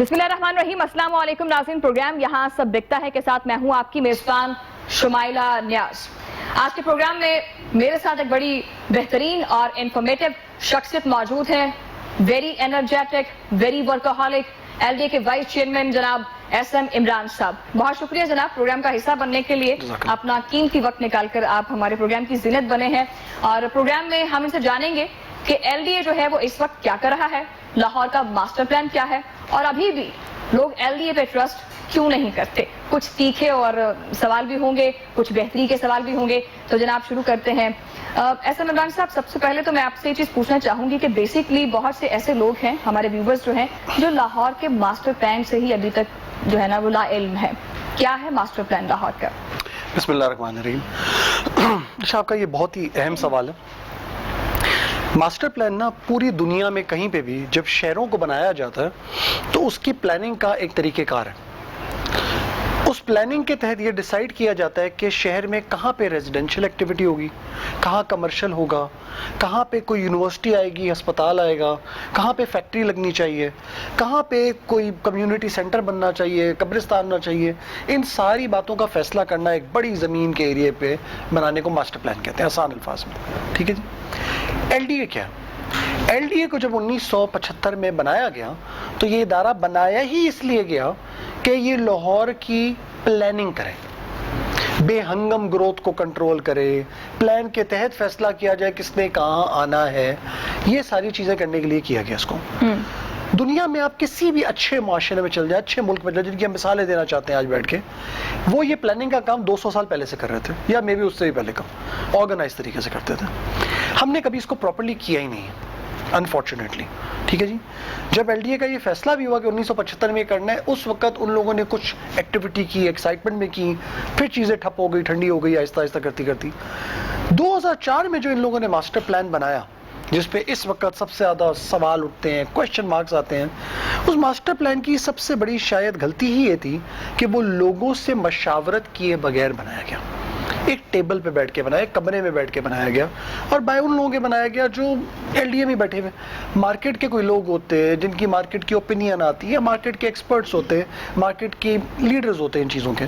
बिस्मिल्लाहिर्रहमानिर्रहीम। अस्सलाम वालेकुम नाज़रीन। प्रोग्राम यहाँ सब बिकता है के साथ मैं हूँ आपकी मेज़बान शुमाइला न्याज। आज के प्रोग्राम में मेरे साथ एक बड़ी बेहतरीन और इंफॉर्मेटिव शख्सियत मौजूद है। Very energetic, very workaholic, LDA के वाइस चेयरमैन जनाब SM इमरान साहब। बहुत शुक्रिया जनाब प्रोग्राम का हिस्सा बनने के लिए, अपना कीमती वक्त निकालकर आप हमारे प्रोग्राम की ज़ीनत बने हैं। और प्रोग्राम में हम इनसे जानेंगे कि LDA जो है वो इस वक्त क्या कर रहा है, लाहौर का मास्टर प्लान क्या है और अभी भी लोग LDA पे ट्रस्ट क्यों नहीं करते। कुछ तीखे और सवाल भी होंगे, कुछ बेहतरी के सवाल भी होंगे। तो जनाब शुरू करते हैं। SM इमरान साहब, सबसे पहले तो मैं आपसे ये चीज़ पूछना चाहूँगी कि बेसिकली बहुत से ऐसे लोग हैं, हमारे व्यूवर्स जो हैं, जो लाहौर के मास्टर प्लान से ही अभी तक जो है ना वो ला इल्म है। क्या है मास्टर प्लान लाहौर का? बिस्मिल्लाहिर्रहमानिर्रहीम। अच्छा, आपका ये बहुत ही अहम सवाल है। मास्टर प्लान ना पूरी दुनिया में कहीं पे भी जब शहरों को बनाया जाता है तो उसकी प्लानिंग का एक तरीक़ेकार है। उस प्लानिंग के तहत ये डिसाइड किया जाता है कि शहर में कहाँ पे रेजिडेंशियल एक्टिविटी होगी, कहाँ कमर्शियल होगा, कहाँ पे कोई यूनिवर्सिटी आएगी, अस्पताल आएगा, कहाँ पे फैक्ट्री लगनी चाहिए, कहाँ पे कोई कम्युनिटी सेंटर बनना चाहिए, कब्रिस्तान बनना चाहिए। इन सारी बातों का फैसला करना एक बड़ी ज़मीन के एरिए पे बनाने को मास्टर प्लान कहते हैं, आसान अल्फाज में। ठीक है जी। LDA क्या है? LDA को जब 1975 में बनाया गया तो ये इदारा बनाया ही इसलिए गया कि ये लाहौर की प्लानिंग करे, बेहंगम ग्रोथ को कंट्रोल करे, प्लान के तहत फैसला किया जाए किसने कहाँ आना है। ये सारी चीज़ें करने के लिए किया गया इसको। दुनिया में आप किसी भी अच्छे माशरे में चल जाए, अच्छे मुल्क में, जिनकी हम मिसालें देना चाहते हैं आज बैठ के, वो ये प्लानिंग का काम 200 साल पहले से कर रहे थे, या मे भी उससे भी पहले का ऑर्गेनाइज तरीके से करते थे। हमने कभी इसको प्रॉपर्ली किया ही नहीं है, अनफॉर्चुनेटली। ठीक है जी। जब LDA का ये फैसला भी हुआ कि 1975 में करना है, उस वक्त उन लोगों ने कुछ एक्टिविटी की, एक्साइटमेंट में की, फिर चीज़ें ठप हो गई, ठंडी हो गई, आहिस्ता आहिस्ता करती करती 2004 में जो इन लोगों ने मास्टर प्लान बनाया, जिस पे इस वक्त सबसे ज़्यादा सवाल उठते हैं, क्वेश्चन मार्क्स आते हैं, उस मास्टर प्लान की सबसे बड़ी शायद गलती ही ये थी कि वो लोगों से मशावरत किए बगैर बनाया गया। एक टेबल पे बैठ के बनाया, कमरे में बैठ के बनाया गया, और बाय उन लोगों के बनाया गया जो LDA में बैठे हुए मार्केट के कोई लोग होते हैं, जिनकी मार्केट की ओपिनियन आती है, मार्केट के एक्सपर्ट्स होते हैं, मार्केट के लीडर्स होते हैं इन चीज़ों के।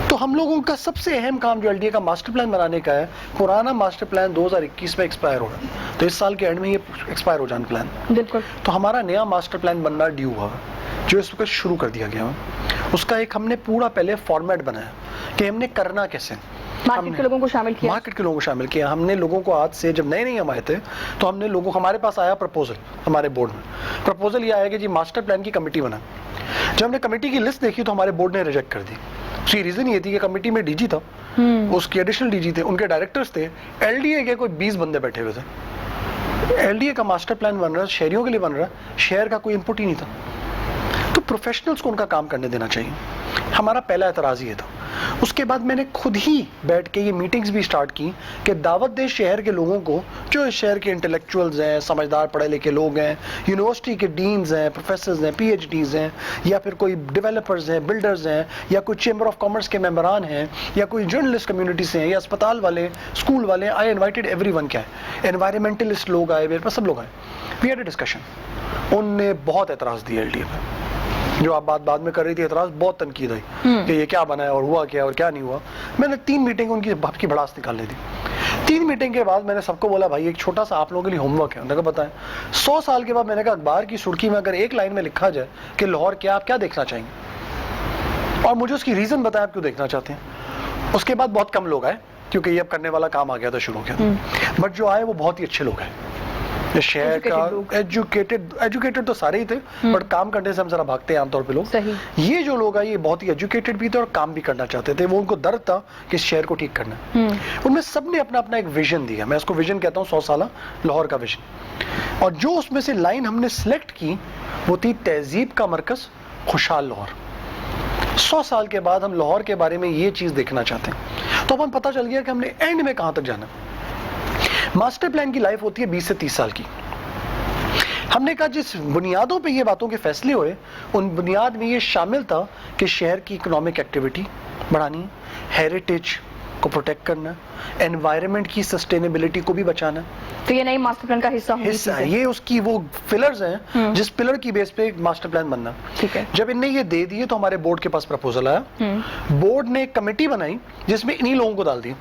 तो हम लोगों का सबसे अहम काम जो LDA का मास्टर प्लान बनाने का है, पुराना मास्टर प्लान 2021 में एक्सपायर हो रहा है, तो इस साल के एंड में ये एक्सपायर हो जाना प्लान। बिल्कुल। तो हमारा नया मास्टर प्लान बनना ड्यू हुआ है, जो इस वक्त शुरू कर दिया गया है। उसका एक हमने पूरा पहले फॉर्मेट बनाया कि हमने करना कैसे। मार्केट के लोगों को शामिल किया। मार्केट के लोगों को शामिल किया। हमने लोगों को आज से, जब नए नए हम आए थे, तो हमने लोगों, हमारे पास आया प्रपोजल, हमारे बोर्ड में प्रपोजल ये आया कि जी मास्टर प्लान की कमेटी बना। जब हमने कमेटी की लिस्ट देखी तो हमारे बोर्ड ने रिजेक्ट कर दी। उसकी रीज़न ये थी कि कमेटी में DG था, उसके एडिशनल DG थे, उनके डायरेक्टर्स थे, LDA के कोई 20 बंदे बैठे हुए थे। LDA का मास्टर प्लान बन रहा है, शहरियों के लिए बन रहा है, शहर का कोई इनपुट ही नहीं था। तो प्रोफेशनल्स को उनका काम करने देना चाहिए। हमारा पहला एतराज़ ये था। उसके बाद मैंने खुद ही बैठ के ये मीटिंग्स भी स्टार्ट की कि दावत दे शहर के लोगों को, जो इस शहर के इंटेलेक्चुअल्स हैं, समझदार पढ़े लिखे लोग हैं, यूनिवर्सिटी के डीन्स हैं, प्रोफेसर्स हैं, PhDs हैं, या फिर कोई डेवलपर्स हैं, बिल्डर्स हैं, या कोई चैम्बर ऑफ कॉमर्स के मेंबरान हैं, या कोई जर्नलिस्ट कम्युनिटी से हैं, या अस्पताल वाले, स्कूल वाले। I invited everyone. क्या है, एनवायरमेंटलिस्ट लोग आए, मेरे पास सब लोग आए। We had a discussion. उनने बहुत एतराज़ दिया LDA पर। जो आप बाद में कर रही थी एतराज़, बहुत तनकीद आई कि ये क्या बना है और हुआ क्या और क्या नहीं हुआ। मैंने 3 मीटिंग उनकी बाप की भड़ास निकाल ली थी। 3 मीटिंग के बाद मैंने सबको बोला, भाई एक छोटा सा आप लोगों के लिए होमवर्क है। उन्होंने कहा बताएं। 100 साल के बाद मैंने कहा अखबार की सुर्खी में अगर एक लाइन में लिखा जाए कि लाहौर क्या, आप क्या देखना चाहेंगे और मुझे उसकी रीज़न बताएं आप क्यों देखना चाहते हैं। उसके बाद बहुत कम लोग आए, क्योंकि ये अब करने वाला काम आ गया था, शुरू हो गया था। बट जो आए वो बहुत ही अच्छे लोग हैं। शहर का एजुकेटेड तो सारे ही थे, बट काम करने से हम जरा भागते हैं आमतौर पे लोग। सही। ये जो लोग आए ये बहुत ही एजुकेटेड भी थे और काम भी करना चाहते थे। वो उनको दर्द था कि इस शहर को ठीक करना है। उनमें सब ने अपना अपना एक विजन दिया। मैं उसको विजन कहता हूँ, 100 साल लाहौर का विजन। और जो उसमें से लाइन हमने सेलेक्ट की वो थी तहजीब का मरकज, खुशहाल लाहौर। 100 साल के बाद हम लाहौर के बारे में ये चीज़ देखना चाहते हैं। तो अब हम पता चल गया कि हमने एंड में कहाँ तक जाना। मास्टर प्लान की लाइफ होती है 20 से 30 साल की। हमने कहा जिस बुनियादों पे ये बातों के फैसले हुए, उन बुनियाद में ये शामिल था कि शहर की इकोनॉमिक एक्टिविटी बढ़ानी है, हेरिटेज, کو प्रोटेक्ट करना है, एनवायरनमेंट की सस्टेनेबिलिटी को भी बचाना है। तो ये नई मास्टर प्लान का हिस्सा होंगी हिस्सा है, चीजें। ये उसकी वो पिलर्स हैं जिस पिलर की बेस पे मास्टर प्लान बनना। ठीक है। जब इनने ये दे दिए तो हमारे बोर्ड के पास प्रपोजल आया, बोर्ड ने एक कमेटी बनाई जिसमें इन्हीं लोगों को डाल दिया,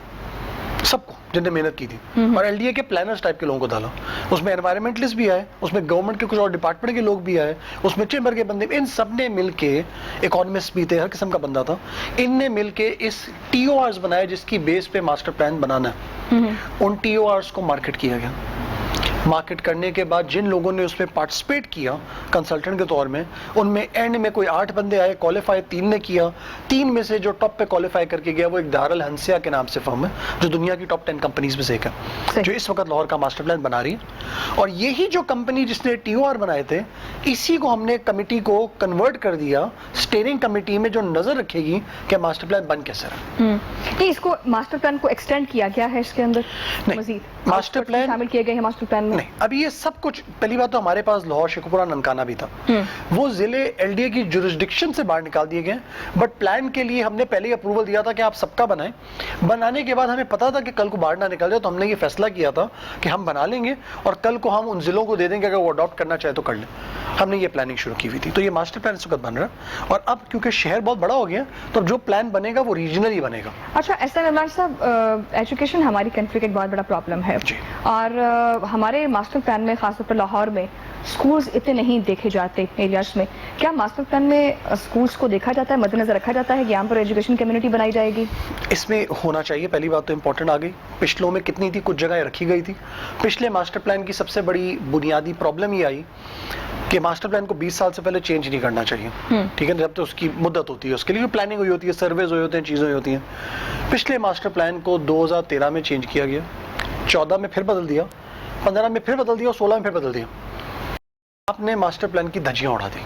सबको जिन्होंने मेहनत की थी, और एलडीए के प्लानर्स टाइप के लोगों को डाला। उसमें एनवायरमेंटलिस्ट भी आए, उसमें गवर्नमेंट के कुछ और डिपार्टमेंट के लोग भी आए, उसमें चेंबर के बंदे, इन सब ने मिलके, इकोनॉमिस्ट भी थे, हर किस्म का बंदा था, इनने मिलके इस टीओआरस बनाए जिसकी बेस पे मास्टर प्लान बनाना है। उन टीओआरस को मार्केट किया गया। मार्केट करने के बाद जिन लोगों ने उसमें पार्टिसिपेट किया कंसल्टेंट के तौर में, उनमें एंड में कोई 8 बंदे आए, क्वालिफाई 3 ने किया। 3 में से जो टॉप पे क्वालिफाई करके गया वो एक दारुल हंसिया के नाम से फर्म है जो दुनिया की टॉप 10 कंपनीज में से एक है, जो इस वक्त लाहौर का मास्टर प्लान बना रही है। और यही जो कंपनी जिसने टीओआर बनाए थे, इसी को हमने कमेटी को कन्वर्ट कर दिया स्टीयरिंग कमेटी में, जो नजर रखेगी कि मास्टर प्लान बन कैसे रहा। नहीं, इसको मास्टर प्लान को एक्सटेंड किया गया है इसके अंदर नहीं, मजीद मास्टर प्लान शामिल किए गए हैं मास्टर प्लान में? नहीं, अभी ये सब कुछ, पहली बात तो हमारे पास लाहौर, शेखुपुरा, ननकाना भी था, वो जिले एलडीए की जुरिस्डिक्शन से बाहर निकाल दिए गए, बट प्लान के लिए हमने पहले ही अप्रूवल दिया था कि आप सबका बनाएं। बनाने के बाद हमें पता था कि कल को बाहर ना निकल जाए, तो हमने ये फैसला किया था कि हम बना लेंगे और कल को हम उन जिलों को दे देंगे, अगर वो अडॉप्ट करना चाहे तो कर लें। हमने ये प्लानिंग शुरू की हुई थी, तो ये मास्टर प्लान इस वक्त बन रहा है। और अब क्योंकि शहर बहुत बड़ा हो गया, तो अब जो प्लान बनेगा वो रीजनल ही बनेगा। अच्छा, ऐसा इमरान साहब, एजुकेशन हमारी कंट्री का एक बहुत बड़ा प्रॉब्लम है, और हमारे मास्टर प्लान में खासतौर पर लाहौर में स्कूल्स इतने नहीं देखे जाते एरियाज में। क्या मास्टर प्लान में स्कूल्स को देखा जाता है, मद्देनजर रखा जाता है कि यहाँ पर एजुकेशन कम्युनिटी बनाई जाएगी? इसमें होना चाहिए, पहली बात तो इंपॉर्टेंट आ गई। पिछलों में कितनी थी, कुछ जगह रखी गई थी। पिछले मास्टर प्लान की सबसे बड़ी बुनियादी प्रॉब्लम ये आई कि मास्टर प्लान को 20 साल से पहले चेंज नहीं करना चाहिए, ठीक है, जब तो उसकी मुद्दत होती है, उसके लिए प्लानिंग हुई होती है, सर्वेज हुए होते हैं, चीज़ें हुई होती हैं। पिछले मास्टर प्लान को 2013 में चेंज किया गया, 14 में फिर बदल दिया, 15 में फिर बदल दिया और 16 में फिर बदल दिया। आपने मास्टर प्लान की धज्जियां उड़ा दी।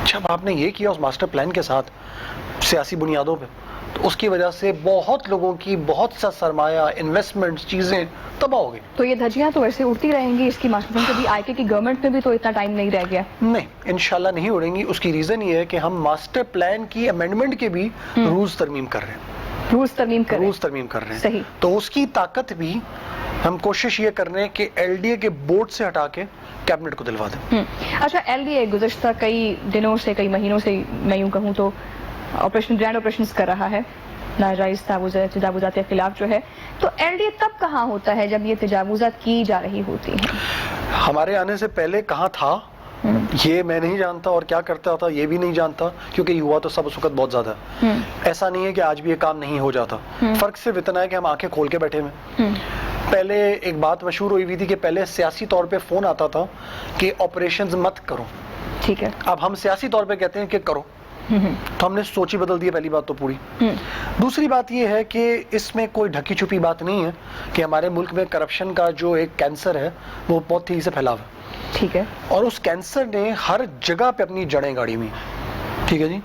जब आपने ये किया उस मास्टर प्लान के साथ सियासी बुनियादों पे, तो उसकी वजह से बहुत लोगों की बहुत सा सरमाया, इन्वेस्टमेंट, चीजें तबाह हो गई। तो ये धज्जियां तो वैसे उड़ती रहेंगी इसकी मास्टर प्लान कभी आईके की गवर्नमेंट में भी तो इतना टाइम नहीं रह गया। नहीं, इंशाल्लाह नहीं उड़ेंगी। उसकी रीजन ये है कि हम मास्टर प्लान की अमेंडमेंट के भी रूल्स तरमीम कर रहे हैं, रूल्स तरमीम कर रहे हैं। सही। तो उसकी ताकत भी हम कोशिश ये कर रहे हैं कि एलडीए के बोर्ड से हटा के कैबिनेट को दिलवा दें। अच्छा, एलडीए गुज़श्ता कई दिनों से, कई महीनों से, मैं यूं कहूं तो ऑपरेशन, ग्रैंड ऑपरेशंस कर रहा है नाजायज तजावुज़ात के खिलाफ जो है। तो एलडीए तब कहाँ होता है जब ये तजावुज़ात की जा रही होती हैं? हमारे आने से पहले कहाँ था ये मैं नहीं जानता, और क्या करता था ये भी नहीं जानता, क्योंकि हुआ तो सब उस वक्त बहुत ज्यादा। ऐसा नहीं है कि आज भी ये काम नहीं हो जाता, फर्क सिर्फ इतना है कि हम आंखें खोल के बैठे हुए। पहले एक बात मशहूर हुई थी कि पहले सियासी तौर पे फोन आता था कि ऑपरेशंस मत करो, ठीक है, अब हम सियासी तौर पे कहते हैं कि करो। तो हमने सोच ही बदल दी है, पहली बात तो पूरी। दूसरी बात ये है कि इसमें कोई ढकी छुपी बात नहीं है कि हमारे मुल्क में करप्शन का जो एक कैंसर है वो बहुत तेजी से फैला हुआ है, ठीक है, और उस कैंसर ने हर जगह पे अपनी जड़ें गाड़ी में, ठीक है जी।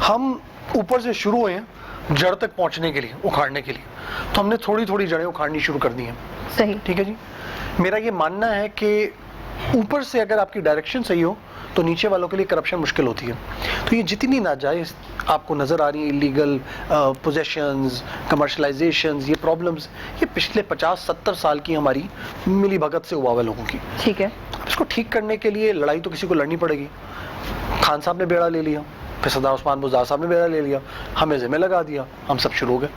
हम ऊपर से शुरू हुए हैं जड़ तक पहुंचने के लिए, उखाड़ने के लिए, तो हमने थोड़ी थोड़ी जड़ें उखाड़नी शुरू कर दी हैं। सही, ठीक है जी। मेरा ये मानना है कि ऊपर से अगर आपकी डायरेक्शन सही हो तो नीचे वालों के लिए करप्शन मुश्किल होती है। तो ये जितनी नाजायज आपको नजर आ रही है, इलीगल पोजेशंस, कमर्शलाइजेशंस, ये प्रॉब्लम्स, ये पिछले 50-70 साल की हमारी मिली भगत से हुआ हुआ लोगों की, ठीक है। इसको ठीक करने के लिए लड़ाई तो किसी को लड़नी पड़ेगी। खान साहब ने बेड़ा ले लिया, फिर सरदार उस्मान बुज़दार साहब ने बेड़ा ले लिया, हमें ज़िम्मे लगा दिया, हम सब शुरू हो गए।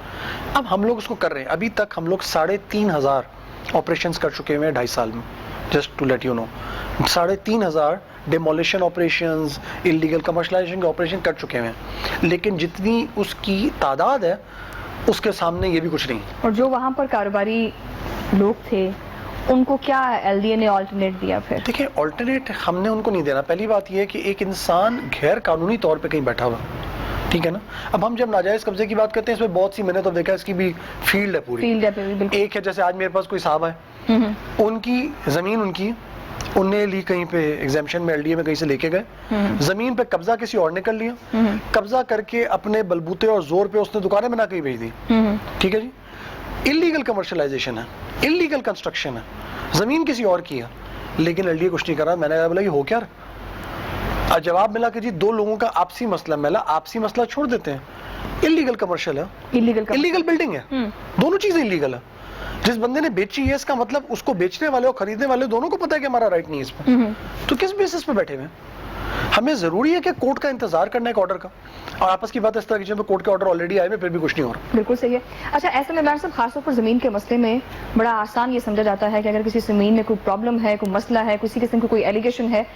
अब हम लोग उसको कर रहे हैं। अभी तक हम लोग 3500 ऑपरेशंस कर चुके हुए हैं 2.5 साल में, just to let you know. 3500 demolition operations, illegal commercialisation के ऑपरेशन कर चुके हैं, लेकिन जितनी उसकी तादाद है उसके सामने ये भी कुछ नहीं। और जो वहाँ पर कारोबारी लोग थे उनको क्या एलडीए ने ऑल्टरनेट दिया? फिर देखिए, ऑल्टरनेट हमने उनको नहीं देना। पहली बात ये है कि एक इंसान गैर कानूनी तौर पे कहीं बैठा हुआ, ठीक है ना। अब हम जब नाजायज कब्जे की बात करते हैं, इसमें बहुत सी, मैंने तो देखा इसकी भी फील्ड है पूरी, फील्ड है बिल्कुल। एक है जैसे आज मेरे पास कोई साहब है, उनकी जमीन उनकी, उनने ली कहीं पे एग्जामिशन में, एलडीए में कहीं से लेके गए, जमीन पे कब्जा किसी और ने कर लिया, कब्जा करके अपने बलबूते और जोर पे उसने दुकानें बना के भेज दी, ठीक है जी। इलीगल कमर्शलाइजेशन है, इलीगल कंस्ट्रक्शन है, जमीन किसी और की है, लेकिन एलडीए कुछ नहीं कर रहा। मैंने बोला ये हो क्या रहा? जवाब मिला कि जी 2 लोगों का आपसी मसला। मिला आपसी मसला छोड़ देते हैं, इलीगल कमर्शियल है, इलीगल बिल्डिंग है, दोनों चीजें इलीगल है। जिस बंदे ने बेची है इसका मतलब उसको बेचने वाले और खरीदने वाले दोनों को पता है कि हमारा राइट नहीं है इस पर, तो किस बेसिस पे बैठे हुए हैं? हमें जरूरी है कि कोर्ट का इंतजार करना है ऑर्डर का, और आपस की बात इस तरह की जब कोर्ट के ऑर्डर ऑलरेडी आए हुए फिर भी कुछ नहीं हो रहा। बिल्कुल सही है। अच्छा, ऐसे में इमरान साहब खासतौर पर जमीन के मसले में बड़ा आसान ये समझा जाता है कि अगर किसी जमीन में कोई प्रॉब्लम है, कोई मसला है, किसी किस्म का कोई एलिगेशन है,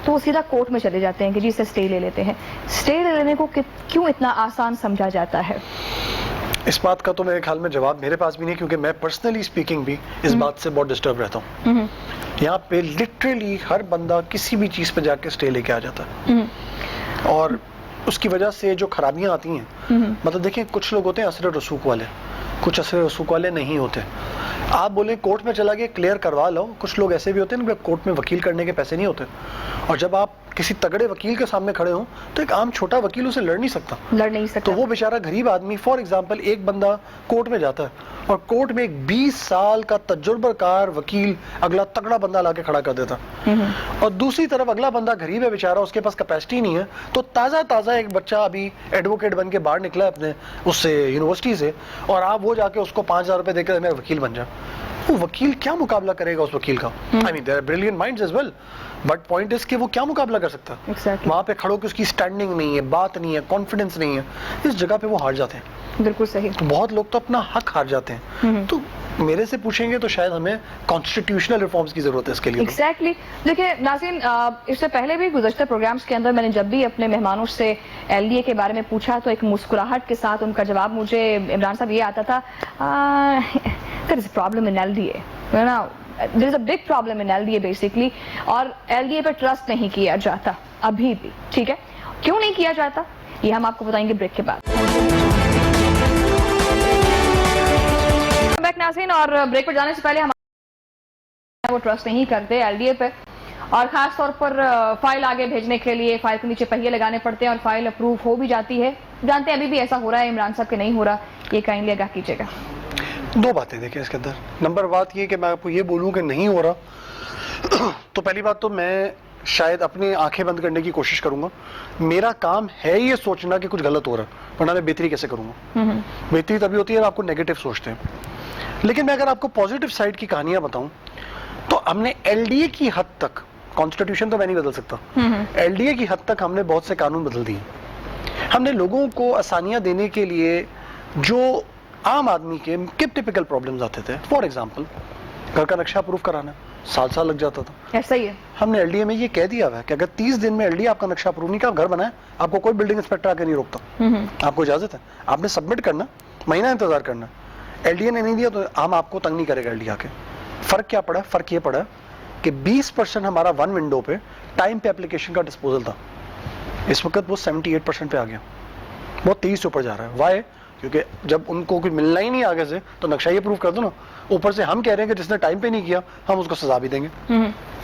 तो वो सीधा कोर्ट में चले जाते हैं कि जी इससे स्टे ले लेते हैं। स्टे ले लेने को क्यों इतना आसान समझा जाता है? इस बात का तो मेरे ख्याल में जवाब मेरे पास भी नहीं, क्योंकि मैं पर्सनली स्पीकिंग भी इस बात से बहुत डिस्टर्ब रहता हूँ। यहाँ पे लिटरली हर बंदा किसी भी चीज पे जाके स्टे लेके आ जाता है, और उसकी वजह से जो खराबियां आती हैं, मतलब देखिए कुछ लोग होते हैं असर रसूख वाले, कुछ असर रसूख वाले नहीं होते। आप बोले कोर्ट में चला गया क्लियर करवा लो, कुछ लोग ऐसे भी होते हैं ना कोर्ट में वकील करने के पैसे नहीं होते, और जब आप किसी तगड़े वकील के सामने खड़े हो तो एक आम छोटा वकील उसे लड़ नहीं सकता। तो वो बेचारा गरीब आदमी, फॉर एग्जांपल एक बंदा कोर्ट में जाता है और कोर्ट में एक 20 साल का तजुर्बाकार वकील अगला तगड़ा बंदा लाके खड़ा कर देता, और दूसरी तरफ अगला बंदा गरीब है बेचारा, उसके पास कैपेसिटी नहीं है, तो ताजा एक बच्चा अभी एडवोकेट बन के बाहर निकला है अपने उससे यूनिवर्सिटी से, और आप वो जाके उसको 5,000 रुपए देकर मेरा वकील बन जा, वो वकील क्या मुकाबला करेगा उस वकील का? I mean there are brilliant minds as well, but point is कि वो क्या मुकाबला कर सकता है? exactly. वहां पे खड़ो कि उसकी स्टैंडिंग नहीं है, बात नहीं है, कॉन्फिडेंस नहीं है, इस जगह पे वो हार जाते हैं। बिल्कुल सही। तो बहुत लोग तो अपना हक हार जाते हैं। तो मेरे से पूछेंगे तो शायद हमें कॉन्स्टिट्यूशनल रिफॉर्म्स की जरूरत है इसके लिए। एग्जैक्टली। देखिए नाज़रीन, इससे पहले भी गुज़श्ता प्रोग्राम्स के अंदर मैंने जब भी अपने मेहमानों से एलडीए के बारे में पूछा तो एक मुस्कुराहट के साथ उनका जवाब मुझे इमरान साहब ये आता था, there is a problem in LDA, you know, there is a big problem in LDA basically, और एलडीए पर ट्रस्ट नहीं किया जाता अभी भी। ठीक है, क्यों नहीं किया जाता ये हम आपको बताएंगे ब्रेक के बाद। बैक नाज़रीन, और ब्रेक पर जाने से पहले हम वो ट्रस्ट नहीं करते एलडीए पे, और खास तौर पर फाइल आगे भेजने के लिए फाइल के नीचे पहिए लगाने पड़ते हैं और फाइल अप्रूव हो भी जाती है। जानते हैं अभी भी ऐसा हो रहा है, इमरान साहब के नहीं हो रहा, ये काइंडली आगाह कीजिएगा। दो बातें देखिए इसके अंदर। नंबर बात ये कि मैं आपको ये बोलूं कि नहीं हो रहा तो पहली बात तो मैं शायद अपनी आंखें बंद करने की कोशिश करूंगा। मेरा काम है ये सोचना कि कुछ गलत हो रहा है, वरना मैं बेहतरी कैसे करूंगा? बेहतरी तभी होती है जब आपको नेगेटिव सोचते हैं। लेकिन मैं अगर आपको पॉजिटिव साइड की कहानियां बताऊं तो हमने एलडीए की हद तक, कॉन्स्टिट्यूशन तो मैं नहीं बदल सकता, एलडीए की हद तक हमने बहुत से कानून बदल दिए। हमने लोगों को आसानियां देने के लिए जो आम आदमी के टिपिकल प्रॉब्लम्स आते थे, फॉर एग्जांपल घर का नक्शा अप्रूव कराना साल लग जाता था, ऐसा ही है। हमने एलडीए में ये कह दिया हुआ है कि अगर 30 दिन में एलडीए आपका नक्शा अप्रूव नहीं किया, घर बनाए, आपको कोई बिल्डिंग इंस्पेक्टर आके नहीं रोकता, आपको इजाजत है, आपने सबमिट करना, महीना इंतजार करना। एलडीए ने नहीं दिया तो हम आपको तंग नहीं करेगा एलडीए आके। फर्क क्या पड़ा? फर्क ये पड़ा कि 20% हमारा वन विंडो पे टाइम पे एप्लीकेशन का डिस्पोजल था, इस वक्त वो 78% पे आ गया, बहुत तेजी से ऊपर जा रहा है। वाई? क्योंकि जब उनको कुछ मिलना ही नहीं आगे से तो नक्शा ही अप्रूव कर दो ना, ऊपर से हम कह रहे हैं कि जिसने टाइम पे नहीं किया हम उसको सजा भी देंगे।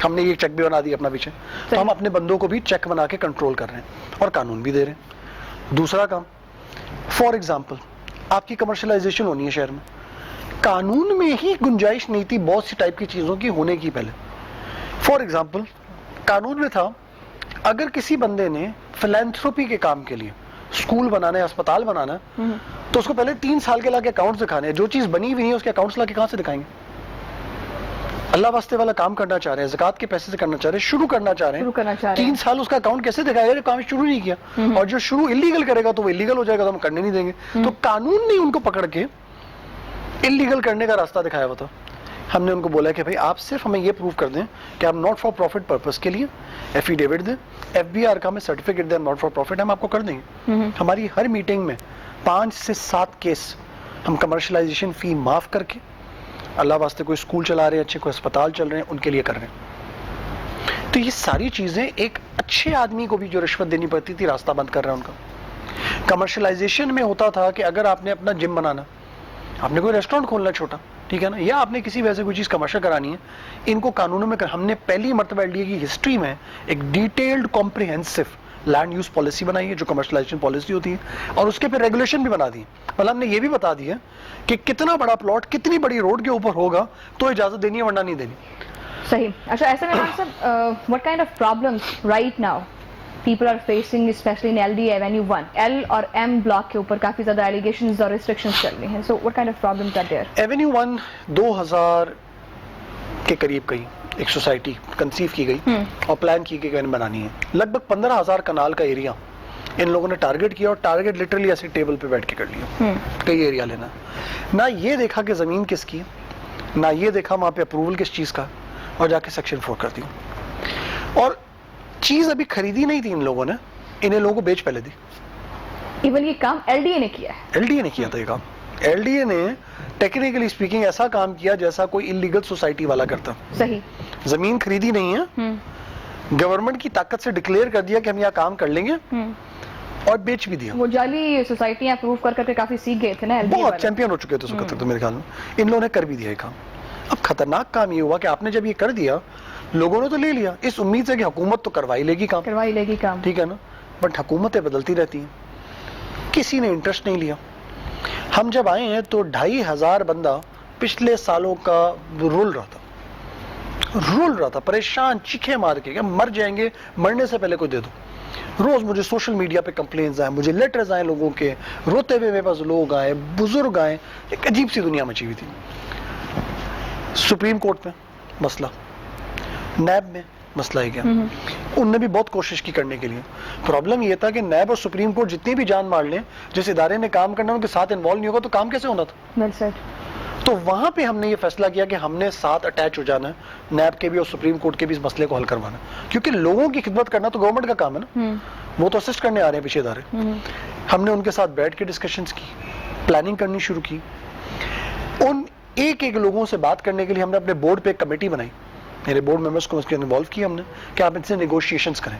हमने ये चेक भी बना दी अपना पीछे, तो हम अपने बंदों को भी चेक बना के कंट्रोल कर रहे हैं और कानून भी दे रहे हैं। दूसरा काम, फॉर एग्जाम्पल आपकी कमर्शलाइजेशन होनी है शहर में, कानून में ही गुंजाइश नहीं थी बहुत सी टाइप की चीजों की होने की पहले। फॉर एग्जाम्पल कानून में था अगर किसी बंदे ने फिलैंथ्रोपी के काम के लिए स्कूल बनाना है, अस्पताल बनाना है, तो उसको पहले 3 साल के लाके अकाउंट्स दिखाने हैं। जो चीज बनी हुई है उसके अकाउंट्स लाके कहां से दिखाएंगे? अल्लाह वास्ते वाला काम करना चाह रहे हैं, ज़कात के पैसे से करना चाह रहे हैं, शुरू करना चाह रहे हैं, 3 साल उसका अकाउंट कैसे दिखाएगा जो काम शुरू नहीं किया? और जो शुरू इलीगल करेगा तो वो इलीगल हो जाएगा, तो हम करने नहीं देंगे। तो कानून ने उनको पकड़ के इलीगल करने का रास्ता दिखाया हुआ था। हमने उनको बोला कि भाई आप सिर्फ हमें ये प्रूव कर दें कि आप नॉट फॉर प्रॉफिट पर्पस के लिए एफिडेविट दें, एफबीआर का हमें सर्टिफिकेट दें नॉट फॉर प्रॉफिट, हम आपको कर देंगे। हमारी हर मीटिंग में 5 से 7 केस हम कमर्शलाइजेशन फी माफ करके, अल्लाह वास्ते कोई स्कूल चला रहे हैं अच्छे, कोई अस्पताल चल रहे हैं, उनके लिए कर रहे हैं। तो ये सारी चीजें एक अच्छे आदमी को भी जो रिश्वत देनी पड़ती थी रास्ता बंद कर रहे हैं उनका। कमर्शलाइजेशन में होता था कि अगर आपने अपना जिम बनाना, आपने कोई रेस्टोरेंट खोलना छोटा, ठीक है ना, या आपने किसी वजह से कोई चीज कमर्शियल करानी है, इनको कानूनों में हमने पहली मर्तबा एलडीए की हिस्ट्री में एक detailed comprehensive land use policy बनाई है जो कमर्शलाइजेशन पॉलिसी होती है, और उसके पे रेगुलेशन भी बना दी। मतलब हमने ये भी बता दिया कि कितना बड़ा प्लॉट कितनी बड़ी रोड के ऊपर होगा तो इजाजत देनी है, वरना नहीं देनी। सही। अच्छा, ऐसे में sir what kind of problems right now people are facing, especially in LD Avenue 1, L और M block के ऊपर काफी ज्यादा allegations और restrictions चल रही हैं. So what kind of problems are there? Avenue 1 2000 के करीब कहीं एक सोसाइटी कंसीव की गई और प्लान की गई बनानी है. लगभग 15,000 कनाल का एरिया इन लोगों ने टारगेट किया और टारगेट लिटरली ऐसे टेबल पे बैठ के कर लिया. कई एरिया लेना, ना ये देखा कि जमीन किसकी है, ना ये देखा वहां पे अप्रूवल किस चीज का, और जाके सेक्शन 4 कर दी. और चीज अभी खरीदी नहीं थी इन लोगों ने, इन्हें लोगों को बेच पहले दी. इवन ये काम LDA ने किया है. एलडीए ने किया था ये काम. एलडीए ने टेक्निकली स्पीकिंग ऐसा काम किया जैसा कोई इलीगल सोसाइटी वाला करता. सही. जमीन खरीदी नहीं है, गवर्नमेंट की ताकत से डिक्लेयर कर दिया कि हम यहाँ काम कर लेंगे और बेच भी दिया. वो जाली सोसाइटियां अप्रूव कर करके काफी सीख गए थे ना LDA बहुत वाले. चैंपियन हो चुके थे उस वक्त तक तो मेरे ख्याल में. इन लोगों ने कर भी दिया ये काम. अब खतरनाक काम ये हुआ कि आपने जब ये कर दिया, लोगों ने तो ले लिया इस उम्मीद से कि हुकूमत तो करवाई लेगी काम. करवाई लेगी काम. ठीक है ना, बट हुकूमतें बदलती रहती हैं, किसी ने इंटरेस्ट नहीं लिया. हम जब आए हैं तो 2,500 बंदा पिछले सालों का रुल रहा था परेशान, चीखे मार के मर जाएंगे, मरने से पहले कोई दे दो. रोज मुझे सोशल मीडिया पे कंप्लेंट्स आए, मुझे लेटर्स आए लोगों के, रोते हुए मेरे पास लोग आए, बुजुर्ग आए. एक अजीब सी दुनिया मची हुई थी. सुप्रीम कोर्ट में मसला, नैब में मसला ही गया. उनने भी बहुत कोशिश की करने के लिए. प्रॉब्लम ये था कि नैब और सुप्रीम कोर्ट जितनी भी जान मार लें, जिस इदारे ने काम करना उनके साथ इन्वॉल्व नहीं होगा तो काम कैसे होना था. Well said. तो वहां पे हमने ये फैसला किया कि हमने साथ अटैच हो जाना है, नैब के भी और सुप्रीम कोर्ट के भी इस मसले को हल करवाना है. क्योंकि लोगों की खिदमत करना तो गवर्नमेंट का काम है ना, वो तो असिस्ट करने आ रहे हैं पीछे इदारे. हमने उनके साथ बैठ के डिस्कशंस की, प्लानिंग करनी शुरू की. उन एक एक लोगों से बात करने के लिए हमने अपने बोर्ड पे एक कमेटी बनाई. मेरे बोर्ड मेंबर्स को उसके इन्वॉल्व किया हमने कि आप इनसे नेगोशिएशंस करें.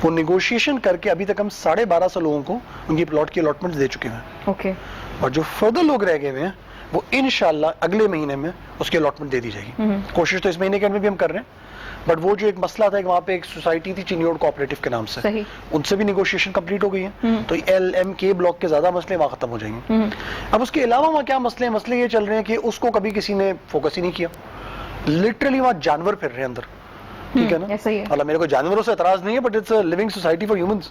वो नेगोशिएशन करके अभी तक हम 1250 लोगों को उनकी प्लॉट की अलॉटमेंट दे चुके हैं. ओके. और जो फर्दर लोग रह गए हुए हैं वो इंशाल्लाह अगले महीने में उसकी अलॉटमेंट दे दी जाएगी. कोशिश तो इस महीने के अंदर भी हम कर रहे हैं, बट वो जो एक मसला था कि वहाँ पे एक सोसाइटी थी चिन्योड कोऑपरेटिव के नाम से, सही. उनसे भी नेगोशिएशन कंप्लीट हो गई है. तो LMK ब्लॉक के ज्यादा मसले वहाँ खत्म हो जाएंगे. अब उसके अलावा वहाँ क्या मसले ये चल रहे हैं कि उसको कभी किसी ने फोकस ही नहीं किया. लिटरली वहाँ जानवर फिर रहे हैं अंदर. ठीक है ना, ऐसा ही है. मतलब मेरे को जानवरों से एतराज नहीं है, but it's a living society for humans.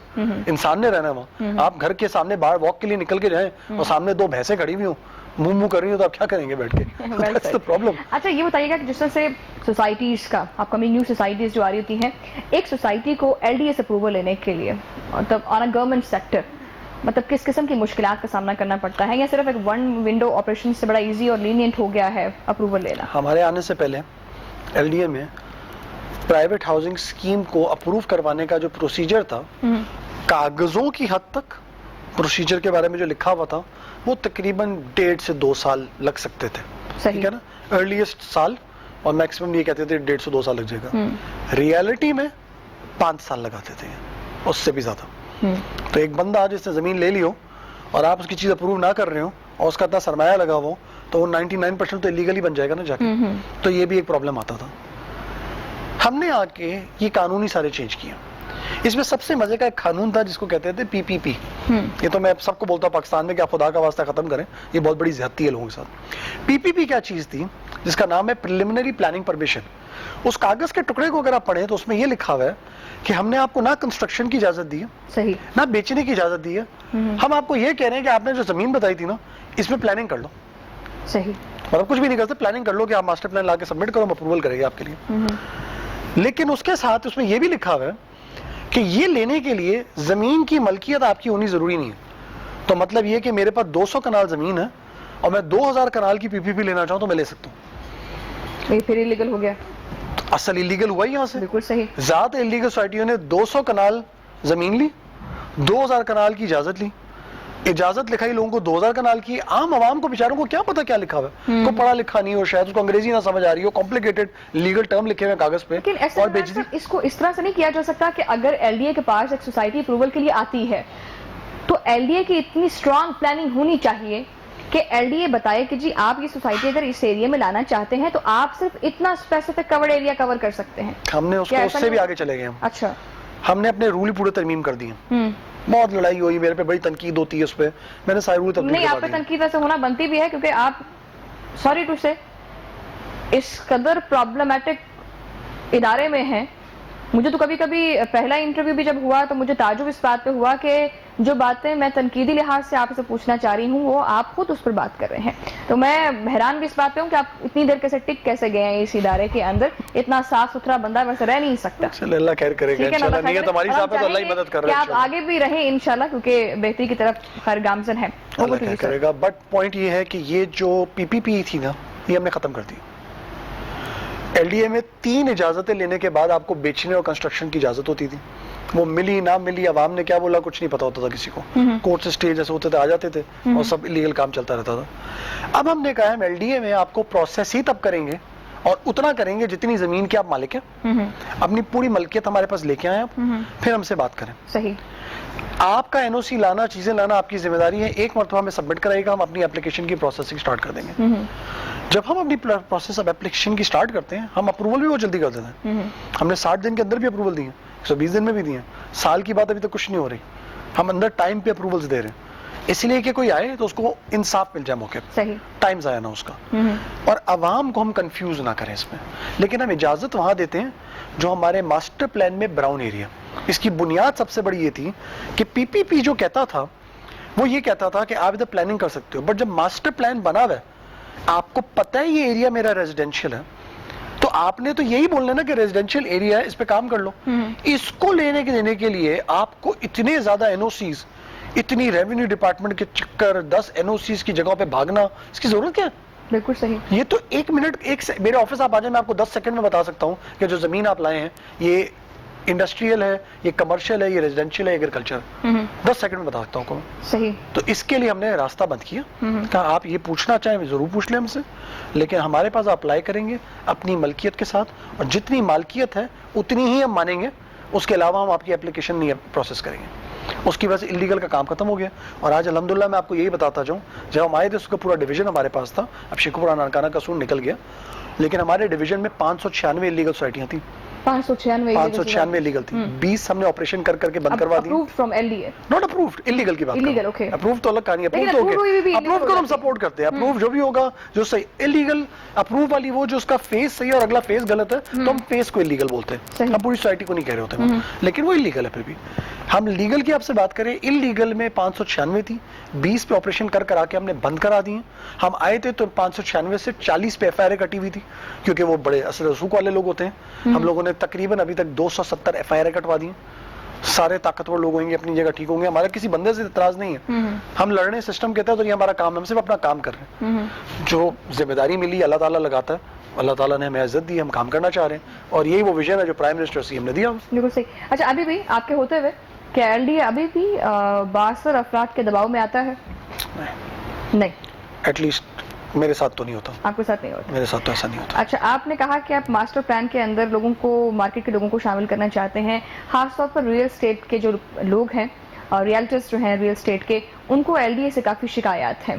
इंसान ने रहना है वहाँ. आप घर के सामने बाहर वॉक के लिए निकल के जाएं और सामने 2 भैंसें खड़ी हुई हो, मुंह कर रही हो, तो आप क्या करेंगे बैठ के. That's the problem. अच्छा ये बताइएगा कि जिस तरह से सोसाइटीज का अपकमिंग न्यू सोसाइटीज जो आ रही होती हैं, एक सोसाइटी को LDA से अप्रूवल लेने के लिए मतलब ऑन अ गवर्नमेंट सेक्टर मतलब किस किस्म की मुश्किलात का सामना करना पड़ता है, या सिर्फ एक वन विंडो ऑपरेशन से बड़ा इजी और लीनियंट हो गया है अप्रूवल लेना? हमारे आने से पहले LDA में प्राइवेट हाउसिंग स्कीम को अप्रूव करवाने का जो प्रोसीजर था, कागजों की हद तक प्रोसीजर के बारे में जो लिखा हुआ था, वो तकरीबन 1.5 से 2 साल लग सकते थे. ठीक है ना, अर्लीस्ट साल, और मैक्सिमम ये कहते थे 1.5 से 2 साल लग जाएगा. रियलिटी में 5 साल लगाते थे, उससे भी ज्यादा. तो एक बंदा जिसने जमीन ले ली हो और आप उसकी चीज अप्रूव ना कर रहे हो और उसका इतना सरमाया लगा हुआ हो, तो वो 99% तो इलीगली बन जाएगा ना जाके. तो ये भी एक प्रॉब्लम आता था. हमने आके ये कानूनी सारे चेंज किए. इसमें सबसे मजे का एक कानून था जिसको कहते थे PPP. ये तो मैं सबको बोलता हूँ पाकिस्तान में कि आप खुदा का वास्ता खत्म करें, ये बहुत बड़ी ज्यादती है लोगों के साथ. PPP क्या चीज थी, जिसका नाम है प्रिलिमिनरी प्लानिंग परमिशन. उस कागज के टुकड़े को अगर आप पढ़ें तो उसमें ये लिखा हुआ है कि हमने आपको ना कंस्ट्रक्शन की इजाजत दी है, सही, ना बेचने की इजाजत दी है. हम आपको ये कह रहे हैं कि आपने जो जमीन बताई थी ना, इसमें प्लानिंग कर लो. सही. मतलब कुछ भी नहीं करते, प्लानिंग कर लो कि आप मास्टर प्लान लाके सबमिट करो, हम अप्रूवल करेंगे आपके लिए. लेकिन उसके साथ उसमें यह भी लिखा हुआ है कि ये लेने के लिए जमीन की मलकियत आपकी होनी जरूरी नहीं है. तो मतलब ये कि मेरे पास 200 कनाल जमीन है और मैं 2000 कनाल की PPP लेना चाहूं तो मैं ले सकता हूं. ये फिर इलीगल हो गया. असल इलीगल हुआ ही यहां से. बिल्कुल सही. ज्यादा इलीगल सोसाइटियों ने 200 कनाल जमीन ली, 2000 कनाल की इजाजत ली, इजाजत लिखाई लोगों को 2000 कनाल की. आम आवाम को बेचारों को क्या पता क्या लिखा हुआ है, को पढ़ा लिखा नहीं हो, शायद उसको अंग्रेजी ना समझ आ रही हो, कॉम्प्लिकेटेड लीगल टर्म लिखे हुए कागज पे, और बेच दी. इसको इस तरह से नहीं किया जा सकता कि अगर LDA के पास एक सोसाइटी अप्रूवल के लिए आती है तो LDA की इतनी स्ट्रांग प्लानिंग होनी चाहिए कि LDA बताए कि जी आप ये सोसाइटी अगर इस एरिया में लाना चाहते हैं तो आप सिर्फ इतना स्पेसिफिक कवर्ड एरिया कवर कर सकते हैं. हमने उसको उससे भी आगे चले गए हम. अच्छा. हमने अपने रूल ही पूरे तरमीम कर दिए. बहुत लड़ाई हुई, मेरे पे बड़ी तनकीद होती है उस पे, मैंने सारे रूल तब्दील नहीं, आप पे तनकीद ऐसे होना बनती भी है क्योंकि आप सॉरी टू से इस कदर प्रॉब्लमेटिक इदारे में हैं مجھے تو کبھی کبھی پہلا انٹرویو بھی جب ہوا تو مجھے تعجب اس بات پہ ہوا کہ جو باتیں میں تنقیدی لحاظ سے آپ سے پوچھنا چاہ رہی ہوں وہ آپ خود اس پر بات کر رہے ہیں. تو میں حیران بھی اس بات پہ ہوں کہ آپ اتنی دیر کیسے ٹک کیسے گئے ہیں اس ادارے کے اندر. اتنا صاف ستھرا بندہ ویسے رہ نہیں سکتا. چلے اللہ خیر کرے گا ٹھیک ہے نا, انشاءاللہ. اللہ خیر نیت ہماری کرے. صاحب ہے تو اللہ ہی مدد کر کہ رہا ہے آپ آگے بھی رہیں انشاءاللہ, کیونکہ بہتری کی طرف خیر گامزن ہے. اللہ خیر کرے گا. بٹ پوائنٹ یہ ہے کہ یہ جو پی پی پی تھی نا, یہ ہم نے ختم کر دی. ایل ڈی اے میں 3 اجازتیں لینے کے بعد آپ کو بیچنے اور کنسٹرکشن کی اجازت ہوتی تھی. وہ ملی نہ ملی, عوام نے کیا بولا کچھ نہیں پتا ہوتا تھا کسی کو. کورٹ سے اسٹے جیسے ہوتے تھے آ جاتے تھے اور سب الیگل کام چلتا رہتا تھا. اب ہم نے کہا ہم ایل ڈی اے میں آپ کو پروسیس ہی تب کریں گے اور اتنا کریں گے جتنی زمین کے آپ مالک ہیں. اپنی پوری ملکیت ہمارے پاس لے کے آئیں آپ, پھر ہم سے بات کریں. صحیح. آپ کا این او سی لانا, چیزیں لانا آپ کی ذمہ داری ہے. ایک مرتبہ ہمیں سبمٹ کرائے گا, ہم اپنی اپلیکیشن کی پروسیسنگ سٹارٹ کر دیں گے. جب ہم اپنی پروسیس آف اپلیکیشن کی سٹارٹ کرتے ہیں, ہم اپروول بھی وہ جلدی کر دیتے ہیں. ہم نے 60 دن کے اندر بھی اپروول دیے, 120 دن میں بھی دیے. سال کی بات ابھی تک کچھ نہیں ہو رہی. ہم اندر ٹائم پہ اپروولز دے رہے ہیں, اس لیے کہ کوئی آئے تو اس کو انصاف مل جائے موقع پہ, ٹائم ضائع نہ اس کا, اور عوام کو ہم کنفیوز نہ کریں اس میں. لیکن ہم اجازت وہاں دیتے ہیں جو ہمارے ماسٹر پلان میں براؤن ایریا. اس کی بنیاد سب سے بڑی یہ تھی کہ پی پی پی جو کہتا تھا وہ یہ کہتا تھا کہ آپ ادھر پلاننگ کر سکتے ہو, بٹ جب ماسٹر پلان بنا ہوا ہے, آپ کو پتہ ہے یہ ایریا میرا ریزیڈینشیل ہے, تو آپ نے تو یہی بولنا نا کہ ریزیڈینشیل ایریا ہے, اس پہ کام کر لو. اس کو دینے کے لیے آپ کو اتنے زیادہ این او سیز, اتنی ریونیو ڈپارٹمنٹ کے چکر, 10 این او سیز کی جگہوں پہ بھاگنا, اس کی ضرورت کیا ہے؟ بالکل صحیح. یہ تو 1 منٹ, میرے آفس آپ آ جائیں, میں آپ کو 10 سیکنڈ میں بتا سکتا ہوں کہ جو زمین آپ لائے ہیں یہ انڈسٹریل ہے, یہ کمرشل ہے, یہ ریزیڈینشیل ہے, ایگریکلچر. 10 سیکنڈ میں بتا سکتا ہوں کو. صحیح. تو اس کے لیے ہم نے راستہ بند کیا, کہا آپ یہ پوچھنا چاہیں ضرور پوچھ لیں ہم سے, لیکن ہمارے پاس اپلائی کریں گے اپنی ملکیت کے ساتھ, اور جتنی مالکیت ہے اتنی ہی ہم مانیں گے, اس کے علاوہ ہم آپ کی اپلیکیشن نہیں پروسیس کریں گے. اس کی وجہ سے اللیگل کا کام ختم ہو گیا. اور آج الحمدللہ میں آپ کو یہی بتاتا جاؤں, جب ہم آئے تھے اس کا پورا ڈویژن ہمارے پاس تھا. اب شیخوپورہ نانکانہ کا سون نکل گیا, لیکن ہمارے ڈویژن میں 596 اللیگل سوسائٹیاں تھیں. 596 اللیگل تھی. 20 ہم نے آپریشن کر کے بند کروا دی. approved from LDA. Not approved, illegal کی بات illegal, okay. اپروو تو الگ کہانی ہے. اپروو تو ہو گیا, اپروو کو ہم سپورٹ کرتے ہیں. اپروو جو بھی ہوگا جو صحیح, اللیگل اپروو والی وہ جو اس کا فیس صحیح اور اگلا فیس غلط ہے, تو ہم فیس کو اللیگل بولتے ہیں. ہم پوری سوسائٹی کو نہیں کہہ رہے ہوتے ہیں, لیکن وہ اللیگل ہے. پھر بھی ہم لیگل کی آپ سے بات کریں, اللیگل میں 596 تھی, 20 پہ آپریشن کرا کے ہم نے بند کرا دی. ہم آئے تھے تو 596 سے 40 پہ ایف آئی آر کٹی ہوئی تھی, کیونکہ وہ بڑے اثر رسوخ والے لوگ ہوتے ہیں. ہم لوگوں نے تقریباً ابھی تک 270 ایف آئی آر کٹوا دی. سارے طاقتور لوگ ہوں گے, اپنی جگہ ٹھیک ہوں گے, ہمارا کسی بندے سے اعتراض نہیں ہے. ہم لڑنے سسٹم کے تحت, اور یہ ہمارا کام ہے, ہم صرف اپنا کام کر رہے ہیں. جو ذمہ داری ملی اللہ تعالیٰ لگاتا ہے, اللہ تعالیٰ نے ہمیں عزت دی, ہم کام کرنا چاہ رہے ہیں, اور یہی وہ ویژن ہے جو پرائم منسٹر سی ایم نے دیا. بالکل صحیح. اچھا, ابھی بھی آپ کے ہوتے ہوئے کیا ایل ڈی اے ابھی بھی 62 افراد کے دباؤ میں آتا ہے؟ نہیں, ایٹ لیسٹ میرے ساتھ تو نہیں ہوتا. آپ کے ساتھ نہیں ہوتا؟ میرے ساتھ تو ایسا نہیں ہوتا. اچھا, آپ نے کہا کہ آپ ماسٹر پلان کے اندر لوگوں کو, مارکیٹ کے لوگوں کو شامل کرنا چاہتے ہیں, خاص طور پر ریئل اسٹیٹ کے جو لوگ ہیں اور ریئلٹرز جو ہیں ریئل اسٹیٹ کے, ان کو ایل ڈی اے سے کافی شکایات ہیں.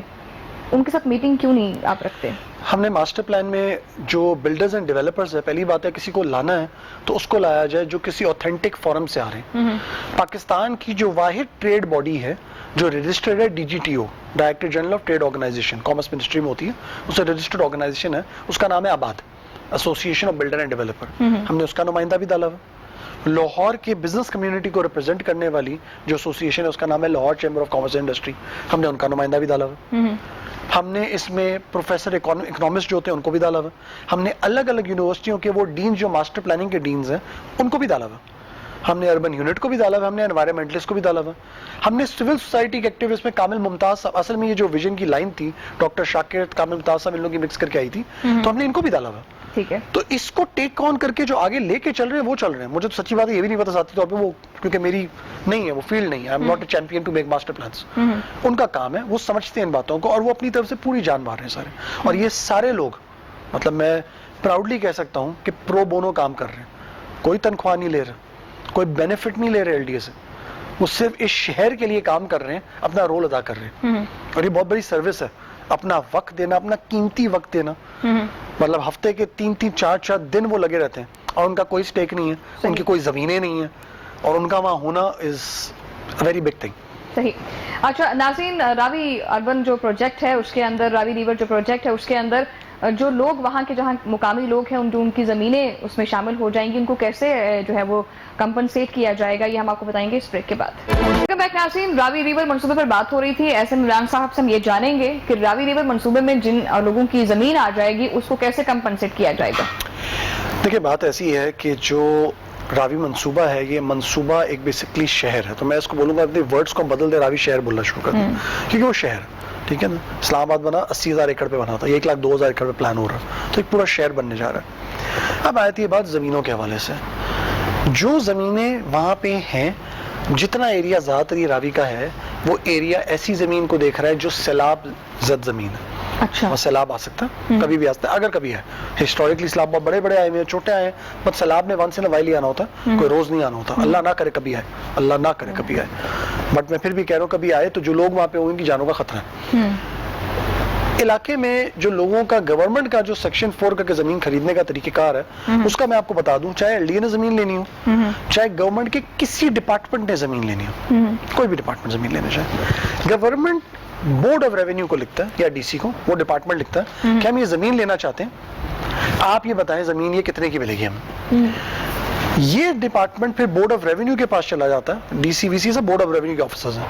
ان کے ساتھ میٹنگ کیوں نہیں آپ رکھتے؟ ہم نے ماسٹر پلان میں جو بلڈرز اینڈ ڈیولپرز ہے, پہلی بات ہے کسی کو لانا ہے تو اس کو لایا جائے جو کسی اوتھینٹک فورم سے آ رہے ہیں. پاکستان کی جو واحد ٹریڈ باڈی ہے جو رجسٹرڈ ہے, D G T O, director general of trade organisation, commerce ministry میں ہوتی ہے, اس سے رجسٹرڈ آرگنائزیشن ہے, اس کا نام ہے آباد, association of builder and developer. ہم نے اس کا نمائندہ بھی ڈالا ہوا. لاہور کے بزنس کمیونٹی کو ریپرزینٹ کرنے والی جو ایسوسیشن ہے اس کا نام ہے Lahore chamber of commerce and industry, ہم نے ان کا نمائندہ بھی ڈالا ہوا. ہم نے اس میں پروفیسر اکنامسٹ جو ہوتے ہیں ان کو بھی ڈالا ہوا. ہم نے الگ الگ یونیورسٹیوں کے وہ ڈینز جو ماسٹر پلاننگ کے ڈینز ہیں ان کو بھی ڈالا ہوا. ہم نے اربن یونٹ کو بھی ڈالا ہوا, ہم نے انوائرمنٹلسٹ کو بھی ڈالا ہوا. ہم نے سول سوسائٹی کے ایکٹیوسٹ میں کامل ممتاز صاحب, اصل میں یہ جو ویژن کی لائن تھی ڈاکٹر شاکر, کامل ممتاز صاحب ان لوگوں کی مکس کر کے آئی تھی, تو ہم نے ان کو بھی ڈالا ہوا. ٹھیک ہے, تو اس کو ٹیک آن کر کے جو آگے لے کے چل رہے ہیں وہ چل رہے ہیں. مجھے تو سچی بات ہے یہ بھی نہیں پتا ذاتی طور پہ, وہ کیونکہ میری نہیں ہے, وہ فیلڈ نہیں ہے. I am not a champion to make master plans. ان کا کام ہے, وہ سمجھتے ہیں ان باتوں کو, اور وہ اپنی طرف سے پوری جان مار رہے ہیں سارے. اور یہ سارے لوگ, مطلب میں پراؤڈلی کہہ سکتا ہوں کہ پرو بونو کام کر رہے ہیں. کوئی تنخواہ نہیں لے رہا, کوئی بینیفٹ نہیں لے رہے ایل ڈی اے سے. وہ صرف اس شہر کے لیے کام کر رہے ہیں, اپنا رول ادا کر رہے ہیں. اور یہ بہت بڑی سروس ہے, اپنا وقت دینا, اپنا قیمتی وقت دینا. مطلب ہفتے کے 3-3 4-4 دن وہ لگے رہتے ہیں, اور ان کا کوئی سٹیک نہیں ہے, ان کی کوئی زمینیں نہیں ہیں, اور ان کا وہاں ہونا از اے ویری بگ تھنگ. صحیح. اچھا ناظرین, راوی اربن جو پروجیکٹ ہے اس کے اندر, راوی ریور جو پروجیکٹ ہے اس کے اندر جو لوگ وہاں کے جہاں مقامی لوگ ہیں جو ان کی زمینیں اس میں شامل ہو جائیں گی ان کو کیسے جو ہے وہ کمپنسیٹ کیا جائے گا یہ ہم آپ کو بتائیں گے اس بریک کے بعد. ناظرین, راوی ریور منصوبے پر بات ہو رہی تھی. ایسے میں عمران صاحب سے ہم یہ جانیں گے کہ راوی ریور منصوبے میں جن لوگوں کی زمین آ جائے گی اس کو کیسے کمپنسیٹ کیا جائے گا؟ دیکھیں بات ایسی ہے کہ جو راوی منصوبہ ہے یہ منصوبہ ایک بیسکلی شہر ہے, تو میں اس کو بولوں گا اپنے ورڈز کو بدل دے, راوی شہر بولنا شروع کر دیں کیونکہ وہ شہر, ٹھیک ہے نا. اسلام آباد بنا 80,000 ایکڑ پہ بنا تھا, 1,02,000 ایکڑ پہ پلان ہو رہا ہے, تو ایک پورا شہر بننے جا رہا ہے. اب آتی ہے بات زمینوں کے حوالے سے. جو زمینیں وہاں پہ ہیں, جتنا ایریا زیادہ تر یہ راوی کا ہے وہ ایریا ایسی زمین کو دیکھ رہا ہے جو سیلاب زد زمین ہے. اچھا, سیلاب آ سکتا ہے, کبھی بھی آ سکتا ہے, اگر کبھی ہے. ہسٹوریکلی سیلاب بہت بڑے بڑے آئے ہوئے ہیں, چھوٹے آئے ہیں, بٹ سیلاب میں once in a while he آنا ہوتا ہے, کوئی روز نہیں آنا ہوتا. اللہ نہ کرے کبھی آئے, اللہ نہ کرے کبھی آئے, بٹ میں پھر بھی کہہ رہا ہوں کبھی آئے تو جو لوگ وہاں پہ ہوئے ان کی جانوں کا خطرہ ہے. علاقے میں جو لوگوں کا گورنمنٹ کا جو سیکشن 4 کا زمین خریدنے کا طریقہ کار ہے اس کا میں آپ کو بتا دوں, چاہے ایل ڈی اے نے زمین لینی ہو, چاہے گورنمنٹ کے کسی ڈپارٹمنٹ نے زمین لینی ہو, کوئی بھی ڈپارٹمنٹ زمین لینا چاہے, گورنمنٹ بورڈ آف ریونیو کو لکھتا ہے یا ڈی سی کو, وہ ڈپارٹمنٹ لکھتا ہے کہ ہم یہ زمین لینا چاہتے ہیں, آپ یہ بتائیں زمین یہ کتنے کی ملے گی ہمیں. یہ ڈپارٹمنٹ پھر بورڈ آف ریونیو کے پاس چلا جاتا ہے, ڈی سی وی سی سے بورڈ آف ریونیو کے آفیسرز ہیں,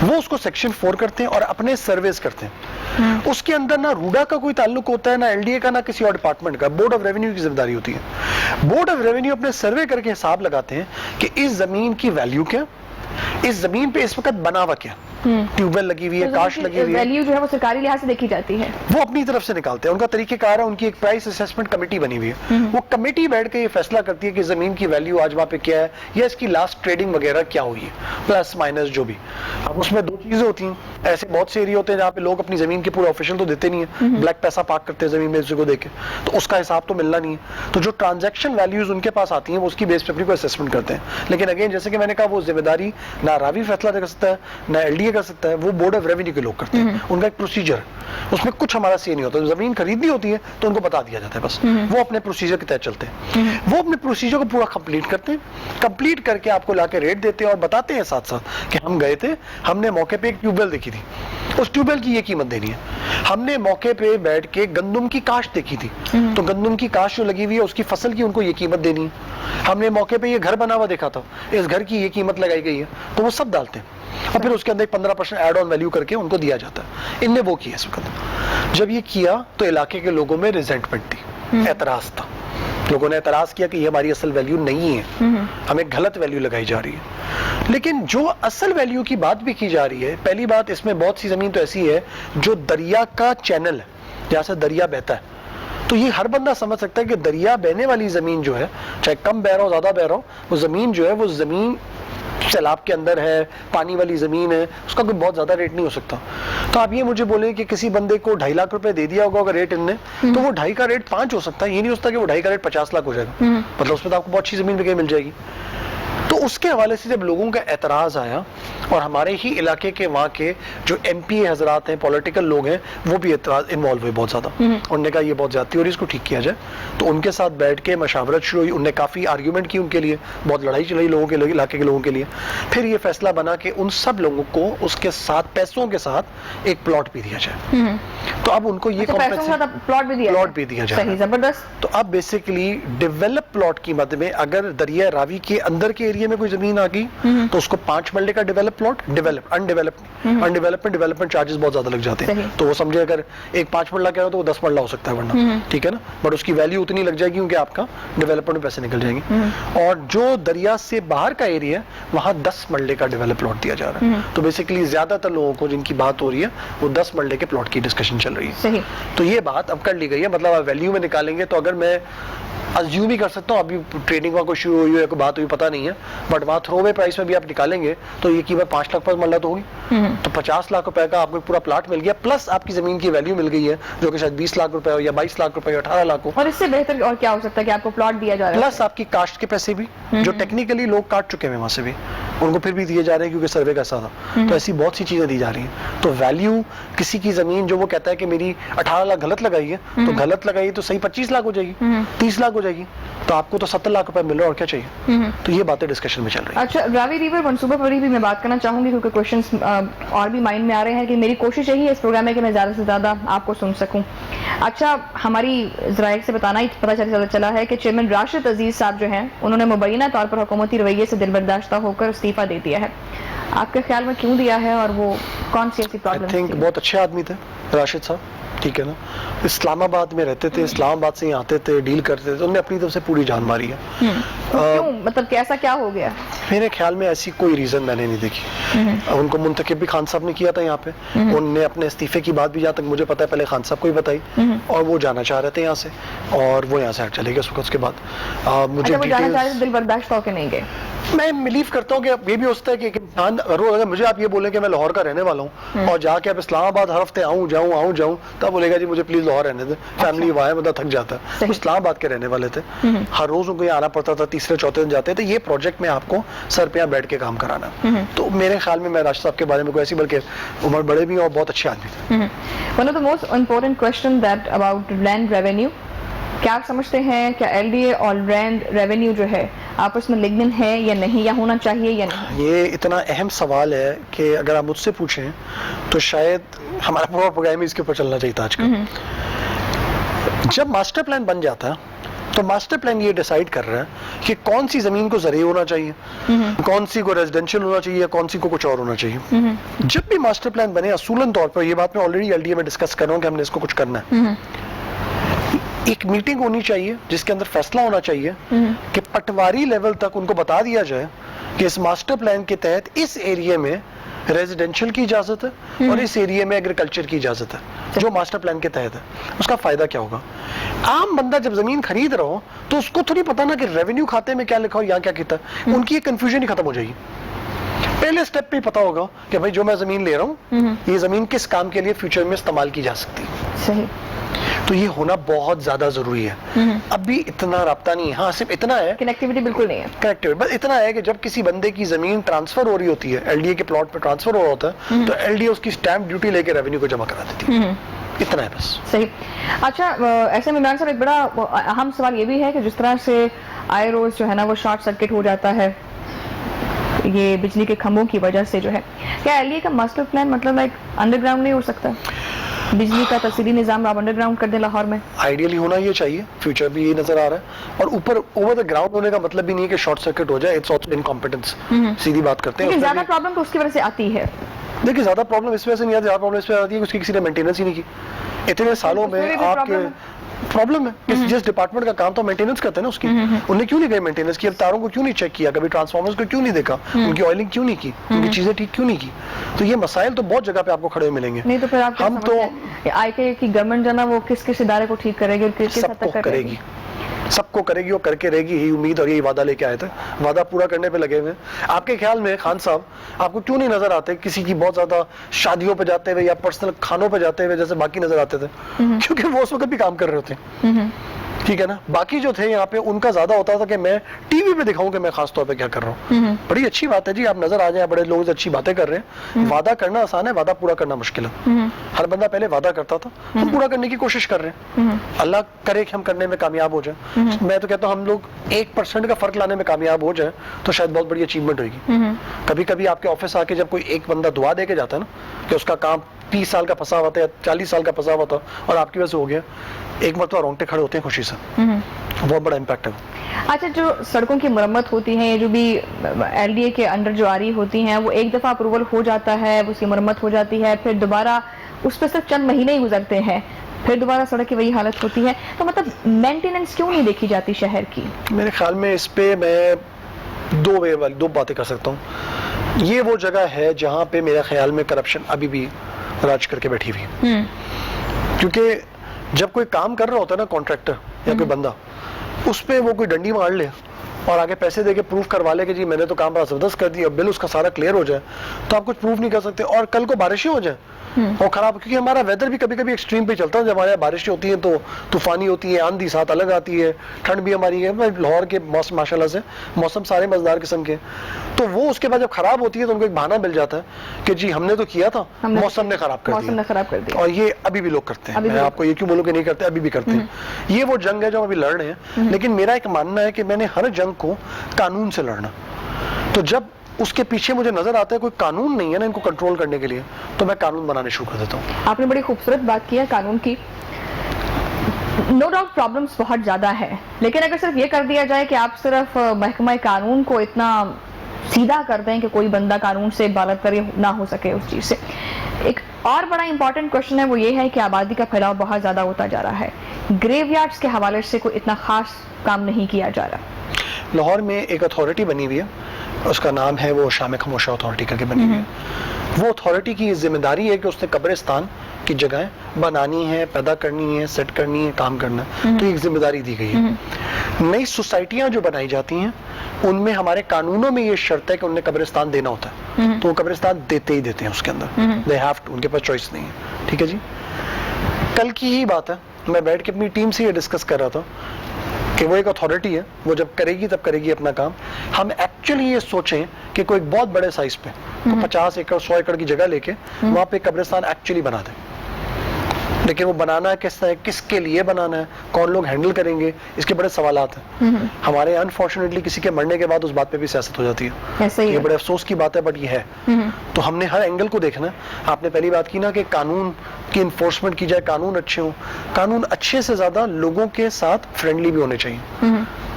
وہ اس کو سیکشن 4 کرتے ہیں اور اپنے سرویز کرتے ہیں. اس کے اندر نہ روڈا کا کوئی تعلق ہوتا ہے, نہ ایل ڈی اے کا, نہ کسی اور ڈپارٹمنٹ کا. بورڈ آف ریونیو کی ذمہ داری ہوتی ہے. بورڈ آف ریونیو اپنے سروے کر کے حساب لگاتے ہیں کہ اس زمین کی ویلیو کیا, اس زمین پہ اس وقت بنا ہوا کیا, ٹیوب ویل لگی ہوئی ہے, کاش لگی ہوئی ہے, ویلیو جو ہے وہ سرکاری لحاظ سے دیکھی جاتی ہے, وہ اپنی طرف سے نکالتے ہیں. ان کا طریقہ کار ہے, ان کی ایک پرائس اسیسمنٹ کمیٹی بنی ہوئی ہے, وہ کمیٹی بیٹھ کے یہ فیصلہ کرتی ہے کہ زمین کی ویلیو آج وہاں پہ کیا ہے, یا اس کی لاسٹ ٹریڈنگ وغیرہ کیا ہوئی ہے, پلس مائنس جو بھی. اب اس میں دو چیزیں ہوتی ہیں, ایسے بہت سے ایریا ہوتے ہیں جہاں پہ لوگ اپنی زمین کے پورے آفیشیل تو دیتے نہیں ہیں, بلیک پیسہ پارک کرتے ہیں زمین میں اس کو دے کے, تو اس کا حساب تو ملنا نہیں ہے. تو جو ٹرانزیکشن ویلیوز ان کے پاس آتی ہیں وہ اس کی بیس پہ اپنی کو اسیسمنٹ کرتے ہیں. لیکن اگین جیسے کہ میں نے کہا وہ ذمہ داری نہ راوی فیصلہ کر سکتا ہے, نہ ایل ڈی اے کر سکتا ہے, وہ بورڈ آف ریونیو کے لوگ کرتے ہیں. ان کا ایک پروسیجر ہے, اس میں کچھ ہمارا سی نہیں ہوتا. زمین خریدنی ہوتی ہے تو ان کو بتا دیا جاتا ہے, بس وہ اپنے پروسیجر کے تحت چلتے ہیں. وہ اپنے پروسیجر کو پورا کمپلیٹ کرتے ہیں, کمپلیٹ کر کے آپ کو لا کے ریٹ دیتے ہیں اور بتاتے ہیں ساتھ ساتھ کہ ہم گئے تھے, ہم نے موقع پہ ایک ٹیوب ویل دیکھی تھی, اس ٹیوب ویل کی یہ قیمت دینی ہے. ہم نے موقع پہ بیٹھ کے گندم کی کاشت دیکھی تھی, تو گندم کی کاشت جو لگی ہوئی ہے اس کی فصل کی ان کو یہ قیمت دینی ہے. ہم نے موقع پہ یہ گھر بنا ہوا دیکھا تھا, اس گھر کی یہ قیمت لگائی گئی ہے, تو وہ سب ڈالتے ہیں اور پھر اس کے اندر 15% ایڈ آن ویلیو کر کے ان کو دیا جاتا ہے. ان نے وہ کیا اس وقت. جب یہ کیا تو علاقے کے لوگوں میں ریزنٹمنٹ تھی, اعتراض تھا. لوگوں نے اعتراض کیا کہ یہ ہماری اصل ویلیو نہیں ہے, ہمیں غلط ویلیو لگائی جا رہی ہے. لیکن جو اصل ویلیو کی بات بھی کی جا رہی ہے, پہلی بات اس میں بہت سی زمین تو ایسی ہے جو دریا کا چینل ہے, جہاں سے دریا بہتا ہے, تو یہ ہر بندہ سمجھ سکتا ہے کہ دریا بہنے والی زمین جو ہے, چاہے کم بہ رہا ہو زیادہ بہ رہا ہو, وہ زمین جو ہے وہ زمین سیلاب کے اندر ہے, پانی والی زمین ہے, اس کا کوئی بہت زیادہ ریٹ نہیں ہو سکتا. تو آپ یہ مجھے بولیں کہ کسی بندے کو 2.5 لاکھ روپے دے دیا ہوگا اگر ریٹ ان نے, تو وہ 2.5 کا ریٹ 5 ہو سکتا ہے, یہ نہیں ہو سکتا کہ وہ 2.5 کا ریٹ 50 لاکھ ہو جائے گا. مطلب اس میں تو آپ کو بہت اچھی زمین بھی کہیں مل جائے گی. تو اس کے حوالے سے جب لوگوں کا اعتراض آیا, اور ہمارے ہی علاقے کے وہاں کے جو ایم پی اے حضرات ہیں, پولیٹیکل لوگ ہیں, وہ بھی اعتراض انوالو ہوئے بہت زیادہ. انہوں نے کہا یہ بہت زیادتی ہو رہی ہے, اس کو ٹھیک کیا جائے. تو ان کے ساتھ بیٹھ کے مشاورت شروع ہوئی, انہوں نے کافی آرگیومنٹ کی ان کے لیے, بہت لڑائی چلائی لوگوں کے علاقے کے لوگوں کے لیے. پھر یہ فیصلہ بنا کہ ان سب لوگوں کو اس کے ساتھ پیسوں کے ساتھ ایک پلاٹ بھی دیا جائے. تو اب ان کو یہ پلاٹ بھی دیا جائے. تو اب بیسیکلی ڈیولپ پلاٹ کی مد میں اگر دریا راوی کے اندر کے ایریا میں کوئی زمین آ گئی تو اس کو 5 مرلے کا ڈیولپ پلاٹ, ڈیولپمنٹ چارجز بہت زیادہ لگ جاتے ہیں. تو وہ سمجھے اگر ایک 5 مرلہ کہہ رہا تو وہ 10 مرلہ ہو سکتا ہے ورنہ, ٹھیک ہے نا, بٹ اس کی ویلیو اتنی لگ جائے گی کیونکہ آپ کا ڈیولپمنٹ میں پیسے نکل جائیں گے. اور جو دریا سے باہر کا ایریا ہے وہاں 10 مرلے کا ڈیولپ پلاٹ دیا جا رہا ہے. تو بیسیکلی زیادہ تر لوگوں کو جن کی بات ہو رہی ہے وہ 10 مرلے کے پلاٹ کی ڈسکشن چل رہی ہے. تو یہ بات اب کر لی گئی ہے, مطلب آپ ویلیو میں نکالیں گے تو اگر میں ازیوم ہی کر سکتا ہوں, ابھی ٹریڈنگ وہاں کوئی شروع ہوئی ہے, کوئی بات ہوئی پتہ نہیں ہے, بٹ وہاں تھرو اوے پرائس میں بھی آپ نکالیں گے تو یہ قیمت 5 لاکھ پر مرلہ تو ہوگی. تو 50 لاکھ روپے کا آپ کو پورا پلاٹ مل گیا, پلس آپ کی زمین کی ویلیو مل گئی ہے جو کہ شاید 20 لاکھ روپے ہو یا 22 لاکھ روپے یا 18 لاکھ ہو. اور اس سے بہتر اور کیا ہو سکتا ہے کہ آپ کو پلاٹ دیا جا رہا ہے, پلس آپ کی کاشت کے پیسے بھی جو ٹیکنیکلی لوگ کاٹ چکے ہیں وہاں سے بھی ان کو پھر بھی دیے جا رہے ہیں کیونکہ سروے کا ایسا تھا. تو ایسی بہت سی چیزیں دی جا رہی ہیں. تو ویلیو کسی کی زمین جو وہ کہتا ہے کہ میری 18 لاکھ غلط لگائی ہے, تو غلط لگائی تو صحیح 25 لاکھ ہو جائے گی, 30 لاکھ ہو جائے گی, تو آپ کو تو 70 لاکھ روپے مل رہا ہے, اور کیا چاہیے. تو یہ باتیں ڈسکشن میں چل رہی ہیں. اچھا, راوی ریور منصوبے پر بھی میں بات کرنا چاہوں گی کیونکہ کوشچنس اور بھی مائنڈ میں آ رہے ہیں کہ میری کوشش یہی ہے اس پروگرام میں کہ میں زیادہ سے زیادہ آپ کو سن سکوں. اچھا ہماری ذرائع سے پتہ چلا ہے کہ چیئرمین راشد عزیز صاحب جو ہیں انہوں نے مبینہ طور پر حکومتی رویے سے دل برداشتہ ہو کر استعفیٰ دے دیا ہے. آپ کے خیال میں کیوں دیا ہے اور وہ کون سی ایسی آئی تھنک پرابلم؟ بہت اچھے آدمی تھے راشد صاحب, ٹھیک ہے نا, اسلام آباد میں رہتے تھے, اسلام آباد سے یہاں آتے تھے, ڈیل کرتے تھے, انہوں نے اپنی طرف سے پوری جان ماری ہے. کیوں, مطلب کہ ایسا کیا ہو گیا؟ میرے خیال میں ایسی کوئی ریزن میں نے نہیں دیکھی. ان کو منتخب بھی خان صاحب نے کیا تھا یہاں پہ, انہوں نے اپنے استعفے کی بات بھی جہاں تک مجھے پتا ہے پہلے خان صاحب کو ہی بتائی, اور وہ جانا چاہ رہے تھے یہاں سے, اور وہ یہاں سے ہٹ چلے گئے اس وقت. اس کے بعد مجھے اچھا وہ جانا چاہ رہے تھے, دل برداشت ہو کے نہیں گئے؟ میں بلیو کرتا ہوں کہ یہ بھی ہوتا ہے کہ انسان اگر مجھے آپ یہ بولیں کہ میں لاہور کا رہنے والا ہوں اور جا کے اب اسلام آباد ہر ہفتے آؤں جاؤں تب بولے گا جی مجھے پلیز لاہور رہنے دیں, فیملی وہاں ہے, بندہ تھک جاتا ہے. وہ اسلام آباد کے رہنے والے تھے, ہر روز ان کو یہاں آنا پڑتا تھا, تیسرے چوتھے دن جاتے تھے. یہ پروجیکٹ میں آپ کو سر پہ یہاں بیٹھ کے کام کرانا. تو میرے خیال میں راشد صاحب کے بارے میں کوئی ایسی, بلکہ عمر بڑے بھی ہیں اور بہت اچھے آدمی تھے. One of the most important question that about land revenue, کیا آپ سمجھتے ہیں کیا ایل ڈی اے اور لینڈ ریونیو جو ہے آپس میں لگن ہے یا نہیں, یا ہونا چاہیے یا نہیں؟ یہ اتنا اہم سوال ہے کہ اگر آپ مجھ سے پوچھیں تو شاید ہمارا پورا پروگرام ہی اس کے اوپر چلنا چاہیے تھا آج کل. جب ماسٹر پلان بن جاتا ہے تو ماسٹر پلان یہ ڈیسائیڈ کر رہا ہے کہ کون سی زمین کو زرعی ہونا چاہیے, کون سی کو ریزیڈینشیل ہونا چاہیے, کون سی کو کچھ اور ہونا چاہیے. جب بھی ماسٹر پلان بنے, اصولاً طور پر یہ بات میں آلریڈی ایل ڈی اے میں ڈسکس کر رہا ہوں کہ ہم نے اس کو کچھ کرنا ہے, ایک میٹنگ ہونی چاہیے جس کے اندر فیصلہ ہونا چاہیے کہ پٹواری لیول تک ان کو بتا دیا جائے کہ اس ماسٹر پلان کے تحت اس ایریے میں ریزیڈینشیل کی اجازت ہے اور اس ایریے میں ایگریکلچر کی اجازت ہے, جو ماسٹر پلان کے تحت ہے. اس کا فائدہ کیا ہوگا؟ عام بندہ جب زمین خرید رہا ہو تو اس کو تھوڑی پتا نا کہ ریونیو کھاتے میں کیا لکھا ہو, یہاں کیا کہتا ہے. ان کی یہ کنفیوژن ہی ختم ہو جائے گی. پہلے سٹیپ پہ پتا ہوگا کہ بھائی جو میں زمین لے رہا ہوں یہ زمین کس کام کے لیے فیوچر میں استعمال کی جا سکتی ہے. صحیح. تو یہ ہونا بہت زیادہ ضروری ہے. اب بھی اتنا رابطہ نہیں ہے, ہاں صرف اتنا ہے, کنیکٹیوٹی بالکل نہیں ہے. کنیکٹیوٹی بس اتنا ہے کہ جب کسی بندے کی زمین ٹرانسفر ہو رہی ہوتی ہے, ایل ڈی اے کے پلاٹ پہ ٹرانسفر ہو رہا ہوتا ہے, تو ایل ڈی اے اس کی اسٹیمپ ڈیوٹی لے کے ریونیو کو جمع کرا دیتی ہے. اتنا ہے بس. صحیح. اچھا ایسے میں عمران صاحب ایک بڑا اہم سوال یہ بھی ہے کہ جس طرح سے آئے روز جو ہے نا وہ شارٹ سرکٹ ہو جاتا ہے یہ بجلی کے کھمبوں کی وجہ سے, جو ہے کیا ایل ڈی اے کا ماسٹر پلان مطلب لائک انڈر گراؤنڈ نہیں ہو سکتا؟ بجلی کا تفصیلی نظام آپ انڈر گراؤنڈ کر دیں لاہور میں. آئیڈیلی ہونا یہ چاہیے, فیوچر بھی یہ نظر آ رہا ہے. اور اوپر اوور دا گراؤنڈ ہونے کا مطلب بھی نہیں ہے کہ شارٹ سرکٹ ہو جائے, اٹس آلسو انکمپیٹنس. سیدھی بات کرتے ہیں. لیکن زیادہ پرابلم تو اس کی وجہ سے آتی ہے. دیکھیے زیادہ پرابلم اس وجہ سے نہیں آتی, زیادہ پرابلم اس وجہ سے آتی ہے کہ اس کی کسی نے مینٹیننس ہی نہیں کی. اتنے سالوں میں آپ کے پرابلم ہے. جس ڈپارٹمنٹ کا کام تو مینٹیننس کرتے ہیں نا اس کی, انہوں نے کیوں نہیں گئے مینٹیننس کی؟ اب تاروں کو کیوں نہیں چیک کیا, کبھی ٹرانسفارمرز کو کیوں نہیں دیکھا, ان کی آئلنگ کیوں نہیں کی, ان کی چیزیں ٹھیک کیوں نہیں کی؟ تو یہ مسائل تو بہت جگہ پہ آپ کو کھڑے ہوئے ملیں گے. نہیں تو پھر آپ ہم تو آئی کے کی گورنمنٹ جو نا وہ کس کس ادارے کو ٹھیک کرے گی اور کس حد تک کرے گی؟ سب کو کرے گی اور کر کے رہے گی, یہی امید اور یہی وعدہ لے کے آئے تھے. وعدہ پورا کرنے پہ لگے ہوئے. آپ کے خیال میں خان صاحب آپ کو کیوں نہیں نظر آتے کسی کی بہت زیادہ شادیوں پہ جاتے ہوئے یا پرسنل کھانوں پہ جاتے ہوئے جیسے باقی نظر آتے تھے؟ کیونکہ وہ اس وقت بھی کام کر رہے ہوتے ہیں, ٹھیک ہے نا. باقی جو تھے یہاں پہ ان کا زیادہ ہوتا تھا کہ میں ٹی وی پہ دکھاؤں کہ میں خاص طور پہ کیا کر رہا ہوں. بڑی اچھی بات ہے جی, آپ نظر آ جائیں, بڑے لوگ اچھی باتیں کر رہے ہیں. وعدہ کرنا آسان ہے, وعدہ پورا کرنا مشکل ہے. ہر بندہ پہلے وعدہ کرتا تھا, ہم پورا کرنے کی کوشش کر رہے ہیں. اللہ کرے کہ ہم کرنے میں کامیاب ہو جائیں. میں تو کہتا ہوں ہم لوگ 1% کا فرق لانے میں کامیاب ہو جائیں تو شاید بہت بڑی اچیومنٹ ہوگی. کبھی کبھی آپ کے آفس آ کے جب کوئی ایک بندہ دعا دے کے جاتا ہے نا کہ اس کا کام 30 سال کا پھنسا ہوا تھا یا 40 سال کا پھنسا ہوا تھا اور آپ کی وجہ سے ہو گیا, ایک مرتبہ رونگٹے کھڑے ہوتے ہیں خوشی سے. بہت بڑا امپیکٹ ہے. اچھا جو سڑکوں کی مرمت ہوتی ہے, جو بھی ایل ڈی اے کے انڈر جو آ رہی ہوتی ہیں, وہ ایک دفعہ اپروول ہو جاتا ہے, اس کی مرمت ہو جاتی ہے, پھر دوبارہ اس پہ صرف چند مہینے ہی گزرتے ہیں, پھر دوبارہ سڑک کی وہی حالت ہوتی ہے. تو مطلب مینٹیننس کیوں نہیں دیکھی جاتی شہر کی؟ میرے خیال میں اس پہ میں دو باتیں کر سکتا ہوں. یہ وہ جگہ ہے جہاں پہ میرے خیال میں کرپشن ابھی بھی راج کر کے بیٹھی ہوئی. کیونکہ جب کوئی کام کر رہا ہوتا ہے نا کانٹریکٹر یا کوئی بندہ, اس پہ وہ کوئی ڈنڈی مار لے اور آگے پیسے دے کے پروف کروا لے کہ جی میں نے تو کام بڑا زبردست کر دیا, بل اس کا سارا کلیئر ہو جائے, تو آپ کچھ پروف نہیں کر سکتے. اور کل کو بارشیں ہو جائیں اور خراب, کیونکہ ہمارا ویدر بھی کبھی کبھی ایکسٹریم پہ چلتا ہے. جب ہمارے یہاں بارشیں ہوتی ہیں تو طوفانی ہوتی ہے, آندھی ساتھ الگ آتی ہے, ٹھنڈ بھی ہماری ہے. لاہور کے موسم ماشاء اللہ سے موسم سارے مزیدار قسم کے, تو وہ اس کے بعد جب خراب ہوتی ہے تو ان کو ایک بہانہ مل جاتا ہے کہ جی ہم نے تو کیا تھا, موسم نے خراب کر دیا. اور یہ ابھی بھی لوگ کرتے ہیں. میں آپ کو یہ کیوں بولوں کہ نہیں کرتے, ابھی بھی کرتے ہیں. یہ وہ جنگ ہے جو ہم ابھی لڑ رہے ہیں. لیکن میرا ایک ماننا ہے کہ میں نے ہر جنگ کو قانون سے لڑنا. تو جب اس کے پیچھے مجھے نظر آتا ہے کوئی قانون نہیں ہے نا ان کو کنٹرول کرنے کے لیے, تو میں قانون بنانے شروع کر دیتا ہوں. آپ نے بڑی خوبصورت بات کی ہے قانون کی. नो डाउट प्रॉब्लम्स बहुत ज़्यादा है, लेकिन अगर सिर्फ ये कर दिया जाए कि आप सिर्फ महकमा कानून को इतना सीधा कर दें कि कोई बंदा कानून से बालतकारी ना हो सके उस चीज़ से। एक और बड़ा इंपॉर्टेंट क्वेश्चन है, वो ये है कि आबादी का फैलाव बहुत ज़्यादा होता जा रहा है, ग्रेवयार्ड्स के हवाले से कोई इतना खास काम नहीं किया जा रहा। लाहौर में एक अथॉरिटी बनी हुई है, उसका नाम है वो शाम खामोशा अथॉरिटी करके बनी हुई है। वो अथॉरिटी की जिम्मेदारी है कि उसने कब्रिस्तान की जगह बनानी है, पैदा करनी है, सेट करनी है, काम करना है, तो एक जिम्मेदारी दी गई है। नई सोसाइटियां जो बनाई जाती हैं उनमें हमारे कानूनों में ये शर्त है कि उन्हें कब्रिस्तान देना होता है, तो वो कब्रिस्तान देते ही देते हैं उसके अंदर, दे हैव टू, उनके पास चॉइस नहीं है। ठीक है जी। कल की ही बात है, मैं बैठ के अपनी टीम से ये डिस्कस कर रहा था कि वो एक अथॉरिटी है, वो जब करेगी तब करेगी अपना काम। हम एक्चुअली ये सोचें कि कोई एक बहुत बड़े साइज पे 50 एकड़ 100 एकड़ की जगह लेके वहां पे कब्रिस्तान एक्चुअली बना दे, लेकिन वो बनाना है किसके लिए बनाना है, कौन लोग हैंडल करेंगे, इसके बड़े सवालात हैं। हमारे अनफॉर्चुनेटली किसी के मरने के बाद उस बात पे भी सियासत हो जाती है, ऐसे ही ये बड़े अफसोस की बात है, बट ये है। तो हमने हर एंगल को देखना है। आपने पहली बात की ना कि कानून की इन्फोर्समेंट की जाए, कानून अच्छे हो, कानून अच्छे से ज्यादा लोगों के साथ फ्रेंडली भी होने चाहिए।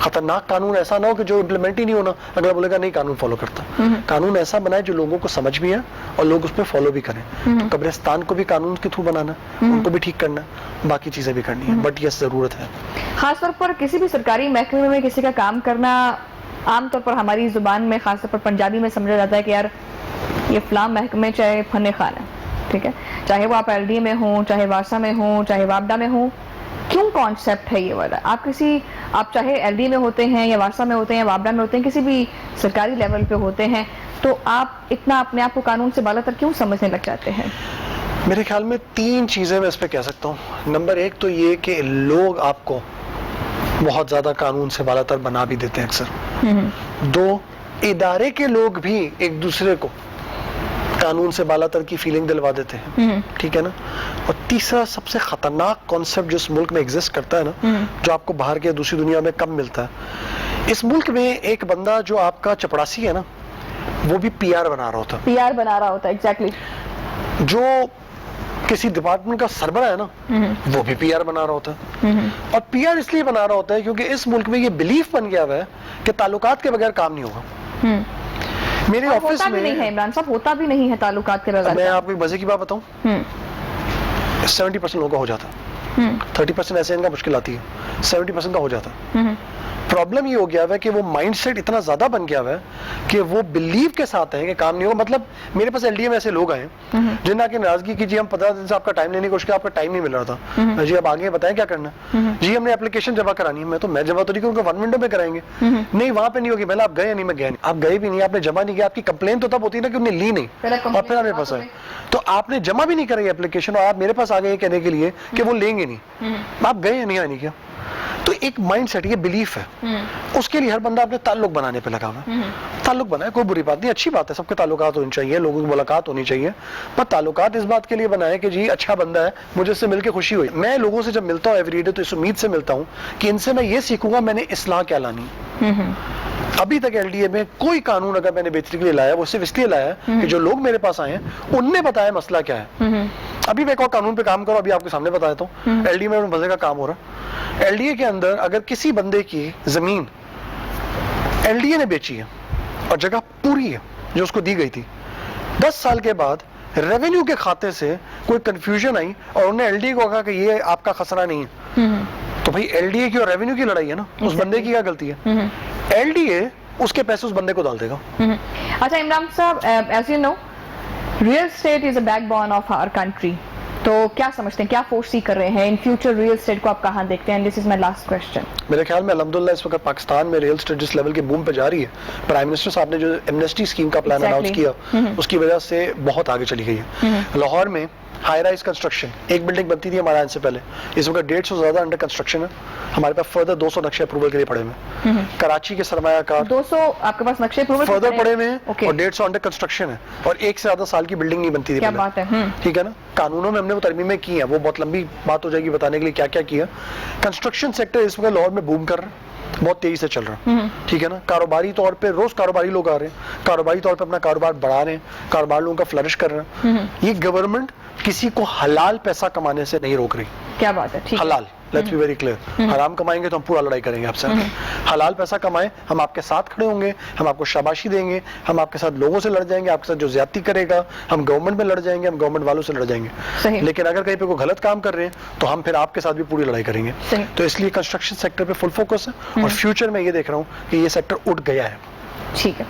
खतरनाक कानून ऐसा ना हो कि जो इम्प्लीमेंट ही नहीं होना, अगला बोलेगा नहीं कानून फॉलो करता। कानून ऐसा बनाए जो लोगों को समझ भी है और लोग उस पर फॉलो भी करें। तो कब्रिस्तान को भी कानून के थ्रू बनाना, उनको भी ठीक करना, बाकी चीजें भी करनी है, बट ये जरूरत है। खासतौर पर किसी भी सरकारी महकमे में किसी का काम करना आमतौर पर हमारी जुबान में, खासतौर पर पंजाबी में समझा जाता है कि यार ये फलां महकमे चाहे फन खान है, ठीक है, चाहे वो आप LDA में हो, चाहे वासा में हो, चाहे वापडा में हो। क्यों कॉन्सेप्ट है ये वाला? आप चाहे LDA में होते हैं या वासा में होते हैं, वापडा में होते हैं, किसी भी सरकारी लेवल पे होते हैं, तो आप इतना अपने आप को कानून से बालातर क्यों समझने लग जाते हैं? मेरे ख्याल में 3 चीजें मैं इस पे कह सकता हूँ। नंबर 1 तो ये कि लोग आपको बहुत ज्यादा कानून से बालातर बना भी देते हैं अक्सर। 2, इदारे के लोग भी एक दूसरे को कानून से बालातर की फीलिंग दिलवा देते हैं, ठीक है ना। और तीसरा सबसे खतरनाक कॉन्सेप्ट जो इस मुल्क में एग्जिस्ट करता है ना, जो आपको बाहर के दूसरी दुनिया में कम मिलता है, इस मुल्क में एक बंदा जो आपका चपरासी है ना, वो भी PR बना रहा होता है। PR बना रहा होता है, एग्जैक्टली। जो किसी डिपार्टमेंट का सरबरा है ना, वो भी PR बना रहा होता है। और PR इसलिए बना रहा होता है क्योंकि इस मुल्क में ये बिलीफ बन गया हुआ है कि ताल्लुकात के बगैर काम नहीं होगा। मेरे ऑफिस में नहीं है इमरान साहब, होता भी नहीं है ताल्लुकात के बगैर। मैं आपको एक मजे की बात बताऊं, 70% लोगों का हो जाता है, 30% ऐसे इनका मुश्किल आती है, 70% का हो जाता है। प्रॉब्लम ये हो गया है कि वो माइंडसेट इतना ज्यादा बन गया है कि वो बिलीव के साथ है कि काम नहीं होगा। मतलब मेरे पास LDA में ऐसे लोग आए जिन्हें आके नाराजगी की, जी हम 15 दिन से आपका टाइम लेने की कोशिश की, आपका टाइम नहीं मिल रहा था, जी अब आगे बताएं क्या करना है, जी हमने एप्लीकेशन जमा करानी है। मैं जमा तो नहीं करूँगा, 1 विंडो में कराएंगे, नहीं वहां पे नहीं होगी। पहले आप गए नहीं, मैं गया नहीं, आप गए भी नहीं, आपने जमा नहीं किया, आपकी कंप्लेन तो तब होती है ना कि उन्हें ली नहीं, और फिर मेरे पास आए, तो आपने जमा भी नहीं कराई एप्लीकेशन और आप मेरे पास आ गए कहने के लिए कि वो लेंगे नहीं, आप गए या नहीं आने क्या। तो एक माइंडसेट, ये बिलीफ है, उसके लिए हर बंदा अपने ताल्लुक बनाने पे लगा हुआ है। ताल्लुक बनाए, कोई बुरी बात नहीं, अच्छी बात है, सबके ताल्लुकात होनी चाहिए, लोगों की मुलाकात होनी चाहिए, पर ताल्लुकात इस बात के लिए बनाए कि जी अच्छा बंदा है, मुझे इससे मिलकर खुशी हुई। मैं लोगों से जब मिलता हूँ एवरीडे तो इस उम्मीद से मिलता हूँ कि इनसे मैं ये सीखूंगा मैंने इस्लाह क्या लानी। अभी तक LDA में कोई कानून अगर मैंने बेहतरी के लिए लाया, वो सिर्फ इसलिए लाया कि जो लोग मेरे पास आए हैं उनने बताया मसला क्या है। अभी मैं एक और कानून पे काम करो, अभी आपके सामने बताया तो LDA में मजे का काम हो रहा है। LDA के अंदर अगर किसी बंदे की जमीन LDA ने बेची है और जगह पूरी है जो उसको दी गई थी, 10 साल के बाद रेवेन्यू के खाते से कोई कंफ्यूजन आई और उन्होंने LDA को कहा कि ये आपका खसरा नहीं है, तो भाई LDA की और रेवेन्यू की लड़ाई है ना, उस बंदे की क्या गलती है। LDA उसके पैसे उस बंदे को डाल देगा। अच्छा Imran sahab, as you know real estate is a backbone of our country, तो क्या समझते हैं, क्या फोर्सी कर रहे हैं इन फ्यूचर रियल एस्टेट को आप कहाँ देखते हैं? This is my last question. मेरे ख्याल में अल्हम्दुलिल्लाह इस वक्त पाकिस्तान में रियल एस्टेट जिस लेवल के बूम पे जा रही है, प्राइम मिनिस्टर साहब ने जो एमनेस्टी स्कीम का प्लान अनाउंस किया उसकी वजह से बहुत आगे चली गई है। लाहौर में हाई राइज कंस्ट्रक्शन, एक बिल्डिंग बनती थी हमारे आने से पहले, इस वक्त 150 से ज्यादा अंडर कंस्ट्रक्शन है, हमारे पास फर्दर 200 नक्शे अप्रूवल के लिए पड़े हुए। कराची के सरमायाकार 200 आपके पास नक्शे अप्रूवल फर्दर पड़े हुए हैं और 150 अंडर कंस्ट्रक्शन है, और 1 से ज्यादा साल की बिल्डिंग नहीं बनती थी। क्या बात है। ठीक है ना। कानूनों में हमने वो तरमीमें की है, वो बहुत लंबी बात हो जाएगी बताने के लिए क्या क्या किया। कंस्ट्रक्शन सेक्टर इस वक्त लाहौर में बूम कर रहा है, बहुत तेजी से चल रहा है, ठीक है ना। कारोबारी तौर पे रोज कारोबारी लोग आ रहे हैं, कारोबारी तौर पे अपना कारोबार बढ़ा रहे हैं, कारोबार लोगों का फ्लरिश कर रहे हैं। ये गवर्नमेंट किसी को हलाल पैसा कमाने से नहीं रोक रही। کیا بات ہے, ٹھیک ہے. حلال, لیٹس بی ویری کلیئر. حرام کمائیں گے تو ہم پورا لڑائی کریں گے آپ سے. حلال پیسہ کمائیں, ہم آپ کے ساتھ کھڑے ہوں گے, ہم آپ کو شاباشی دیں گے, ہم آپ کے ساتھ لوگوں سے لڑ جائیں گے, آپ کے ساتھ جو زیادتی کرے گا ہم گورنمنٹ میں لڑ جائیں گے, ہم گورنمنٹ والوں سے لڑ جائیں گے. صحیح. لیکن اگر کہیں پہ کوئی غلط کام کر رہے ہیں تو ہم پھر آپ کے ساتھ بھی پوری لڑائی کریں گے. صحیح. تو اس لیے کنسٹرکشن سیکٹر پہ فل فوکس ہے, اور فیوچر میں یہ دیکھ رہا ہوں کہ یہ سیکٹر اٹھ گیا ہے. ٹھیک ہے.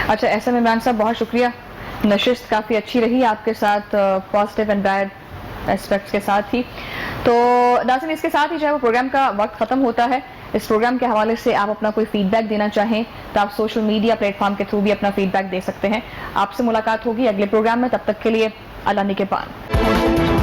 اچھا احسان عمران صاحب, بہت شکریہ, نشست کافی اچھی رہی آپ کے ساتھ, پازیٹیو اینڈ بیڈ اسپیکٹس کے ساتھ ہی. تو ناظرین, اس کے ساتھ ہی جو ہے وہ پروگرام کا وقت ختم ہوتا ہے. اس پروگرام کے حوالے سے آپ اپنا کوئی فیڈ بیک دینا چاہیں تو آپ سوشل میڈیا پلیٹ فارم کے تھرو بھی اپنا فیڈ بیک دے سکتے ہیں. آپ سے ملاقات ہوگی اگلے پروگرام میں, تب تک کے لیے اللہ نگہبان.